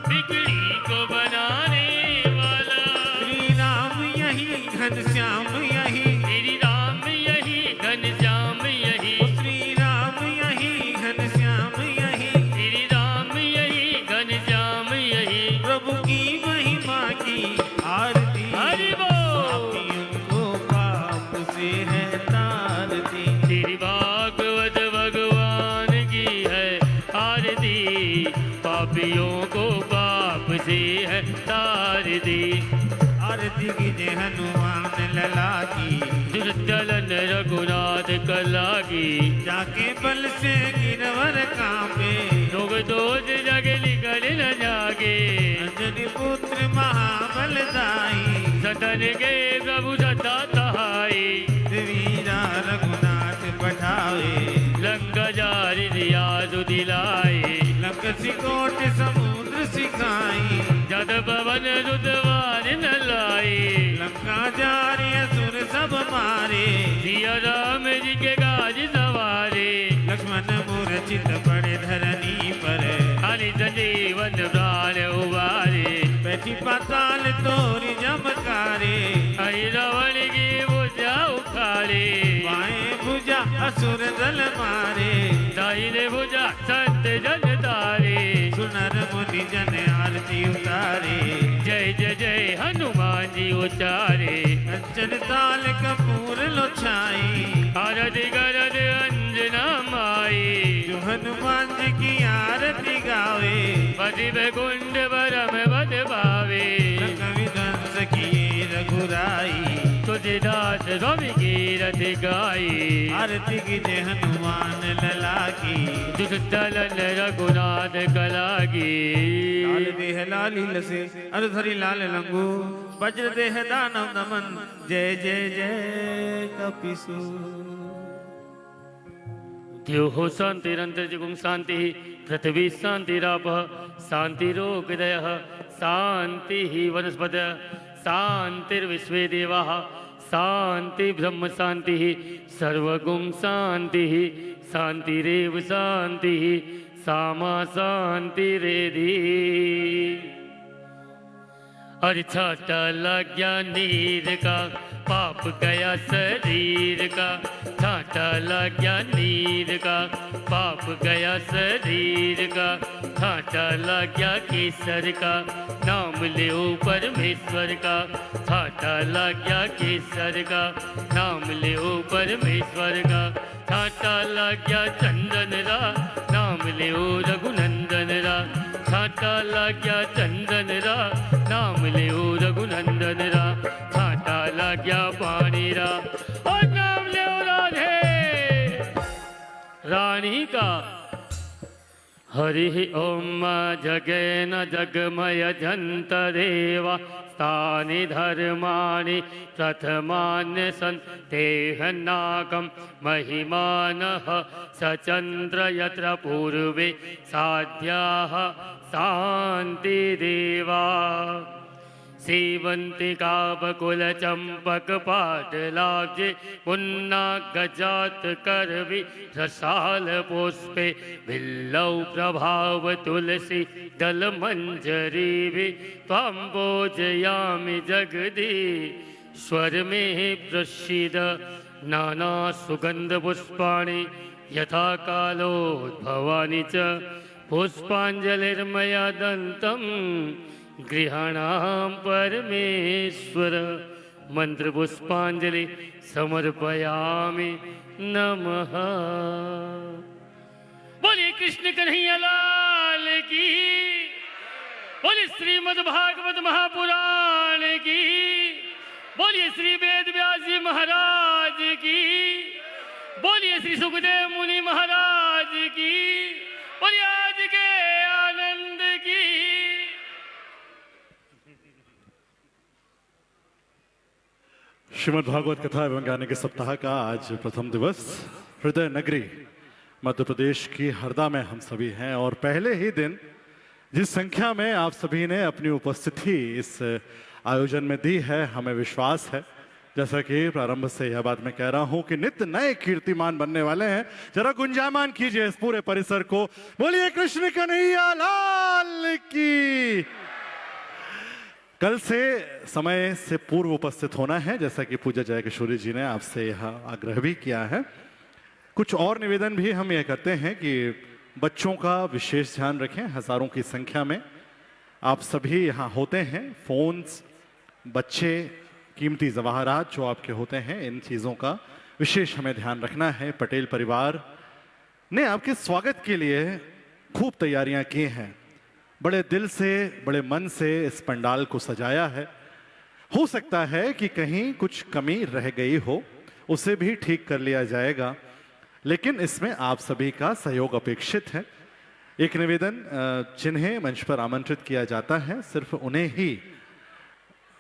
Speaker 2: बिगड़ी को बनाने वाला।
Speaker 3: श्री राम यही घनश्याम यही
Speaker 2: श्री राम यही घनश्याम यही,
Speaker 3: श्री राम यही घनश्याम यही
Speaker 2: श्री राम यही घनश्याम यही।
Speaker 3: प्रभु की महिमा की आरती
Speaker 2: हरि बोल।
Speaker 3: पापियों को पाप से है तारती
Speaker 2: श्री भागवत भगवान की है आरती, पापियों को पाप से है तारती।
Speaker 3: आरती की जय हनुमान लला की
Speaker 2: दुर्दलन रघुनाथ कला की,
Speaker 3: जाके बल से गिरवर कांपे
Speaker 2: लोग दोष जग निकल न जागे।
Speaker 3: अंजनी पुत्र महाबल दाई
Speaker 2: सतन के प्रभु सता तहाई,
Speaker 3: वीरा रघुनाथ पठावे
Speaker 2: लंका जारी दिया दिलाए।
Speaker 3: लंक सिकोट समुद्र सिखाई
Speaker 2: जद पवन रुद्रवान न लाई,
Speaker 3: लंका जारी असुर सब मारे
Speaker 2: सिया राम जी के गाज सवारे।
Speaker 3: लक्ष्मण मूर्छित पड़े धरनी पर
Speaker 2: हरि संजीवन प्राण उबारे,
Speaker 3: बैठी पाताल तोरी जमकारे
Speaker 2: हरि रावण की भुजा उखाड़े।
Speaker 3: बाएं भुजा असुर दल मारे
Speaker 2: दाहिने भुजा संत जन तारे।
Speaker 3: सुनर मुनि जन आरती उतारे
Speaker 2: जय जय जय हनुमान जी उचारे।
Speaker 3: कंचन ताल कपूर लो छाई
Speaker 2: आरती करत अंजना माई,
Speaker 3: जो हनुमान जी की आरती गावे
Speaker 2: पति कुंड परम बद भावे।
Speaker 3: रंग विध्वंस किए रघुराई
Speaker 2: तुलसीदास स्वामी की रथ गाई,
Speaker 3: आरती की जय हनुमान लला की
Speaker 2: दुष्टलन रघुनाथ कला की।
Speaker 3: लाल देह लाली लसे अरधरी लाल लंगू वज्र देह दानव नमन जय जय जय कपिसु
Speaker 2: त्यो हो शांतिरंतरिक्षं शांति, पृथ्वी शांतिराप शांतिरोगदय, शांति वनस्पत शांतिर्विश्वे देवाः, शांति ब्रह्म शांति, सर्वगुण शांति, शांतिरेव शांति, सामा शांतिरेधि। और छाटा लग गया नीर का, पाप गया शरीर का। छाटा लग गया नीर का, पाप गया शरीर का। छाटा लग गया केसर का, नाम ले परमेश्वर का। छाटा लग गया केसर का, नाम ले परमेश्वर का। छाटा लग गया चंदन रा, नाम ले रघुनंदन रा। छाटा लग गया चंदन रा, नाम ले रघुनंदन रा। छाटा लग गया पानी रा, और नाम ले राधे रानी का। हरि ओम जगेन जगमय जंत देवा, तानि धर्माणि प्रथमान्य सन्तेह नागं महिमानः सचन्द्र यत्र पूर्वे साध्याः शान्तिदेवा। सेवन्तिकावकुलचम्पकपाटलाब्जे पुन्नागजात करवि रसाल पुष्पे बिल्लौ प्रभाव तुलसी दलमञ्जरीभि त्वां पूजयामि जगदीश्वर मे प्रसीद। नाना सुगन्धपुष्पाणि यथा कालोद्भवानि च पुष्पाञ्जलिर्मया दन्तं गृहाणां परमेश्वर। मंत्र पुष्पांजलि समर्पयामि नमः। बोलिए कृष्ण कन्हैया लाल की, बोलिए श्रीमद् भागवत महापुराण की, बोलिए श्री वेद व्यास जी महाराज की, बोलिए श्री सुखदेव मुनि महाराज की, बोलिए आज के आनंद की।
Speaker 4: श्रीमद् भागवत कथा एवं ज्ञान के सप्ताह का आज प्रथम दिवस हृदय नगरी मध्य प्रदेश की हरदा में हम सभी हैं और पहले ही दिन जिस संख्या में आप सभी ने अपनी उपस्थिति इस आयोजन में दी है, हमें विश्वास है, जैसा कि प्रारंभ से यह बात मैं कह रहा हूं कि नित्य नए कीर्तिमान बनने वाले हैं। जरा गुंजायमान कीजिए इस पूरे परिसर को, बोलिए कृष्ण कन्हैया लाल की। कल से समय से पूर्व उपस्थित होना है, जैसा कि पूज्य जय किशोरी जी ने आपसे यह आग्रह भी किया है। कुछ और निवेदन भी हम यह करते हैं कि बच्चों का विशेष ध्यान रखें। हजारों की संख्या में आप सभी यहाँ होते हैं। फोन्स, बच्चे, कीमती जवाहरात जो आपके होते हैं, इन चीज़ों का विशेष हमें ध्यान रखना है। पटेल परिवार ने आपके स्वागत के लिए खूब तैयारियां की हैं, बड़े दिल से, बड़े मन से इस पंडाल को सजाया है। हो सकता है कि कहीं कुछ कमी रह गई हो, उसे भी ठीक कर लिया जाएगा, लेकिन इसमें आप सभी का सहयोग अपेक्षित है। एक निवेदन, जिन्हें मंच पर आमंत्रित किया जाता है सिर्फ उन्हें ही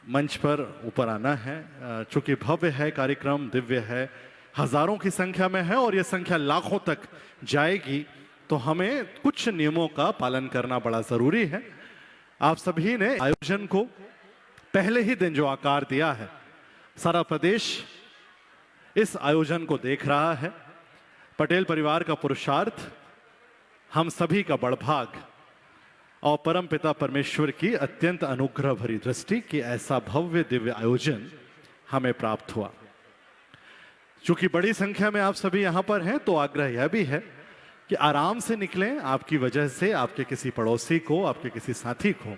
Speaker 4: मंच पर ऊपर आना है। चूंकि भव्य है कार्यक्रम, दिव्य है, हजारों की संख्या में है और यह संख्या लाखों तक जाएगी, तो हमें कुछ नियमों का पालन करना बड़ा जरूरी है। आप सभी ने आयोजन को पहले ही दिन जो आकार दिया है, सारा प्रदेश इस आयोजन को देख रहा है। पटेल परिवार का पुरुषार्थ, हम सभी का बड़भाग और परम पिता परमेश्वर की अत्यंत अनुग्रह भरी दृष्टि कि ऐसा भव्य दिव्य आयोजन हमें प्राप्त हुआ। चूंकि बड़ी संख्या में आप सभी यहां पर हैं, तो आग्रह यह भी है कि आराम से निकलें। आपकी वजह से आपके किसी पड़ोसी को, आपके किसी साथी को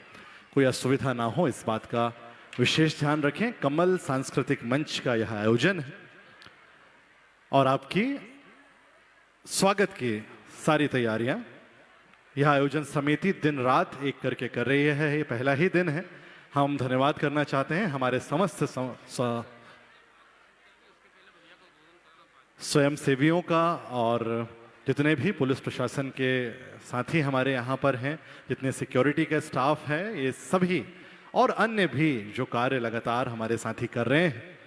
Speaker 4: कोई असुविधा ना हो, इस बात का विशेष ध्यान रखें। कमल सांस्कृतिक मंच का यह आयोजन है और आपकी स्वागत की सारी तैयारियां यह आयोजन समिति दिन रात एक करके कर रही है। ये पहला ही दिन है। हम धन्यवाद करना चाहते हैं हमारे समस्त स्वयं सेवियों का और जितने भी पुलिस प्रशासन के साथी हमारे यहाँ पर हैं, जितने सिक्योरिटी के स्टाफ हैं, ये सभी और अन्य भी जो कार्य लगातार हमारे साथी कर रहे हैं।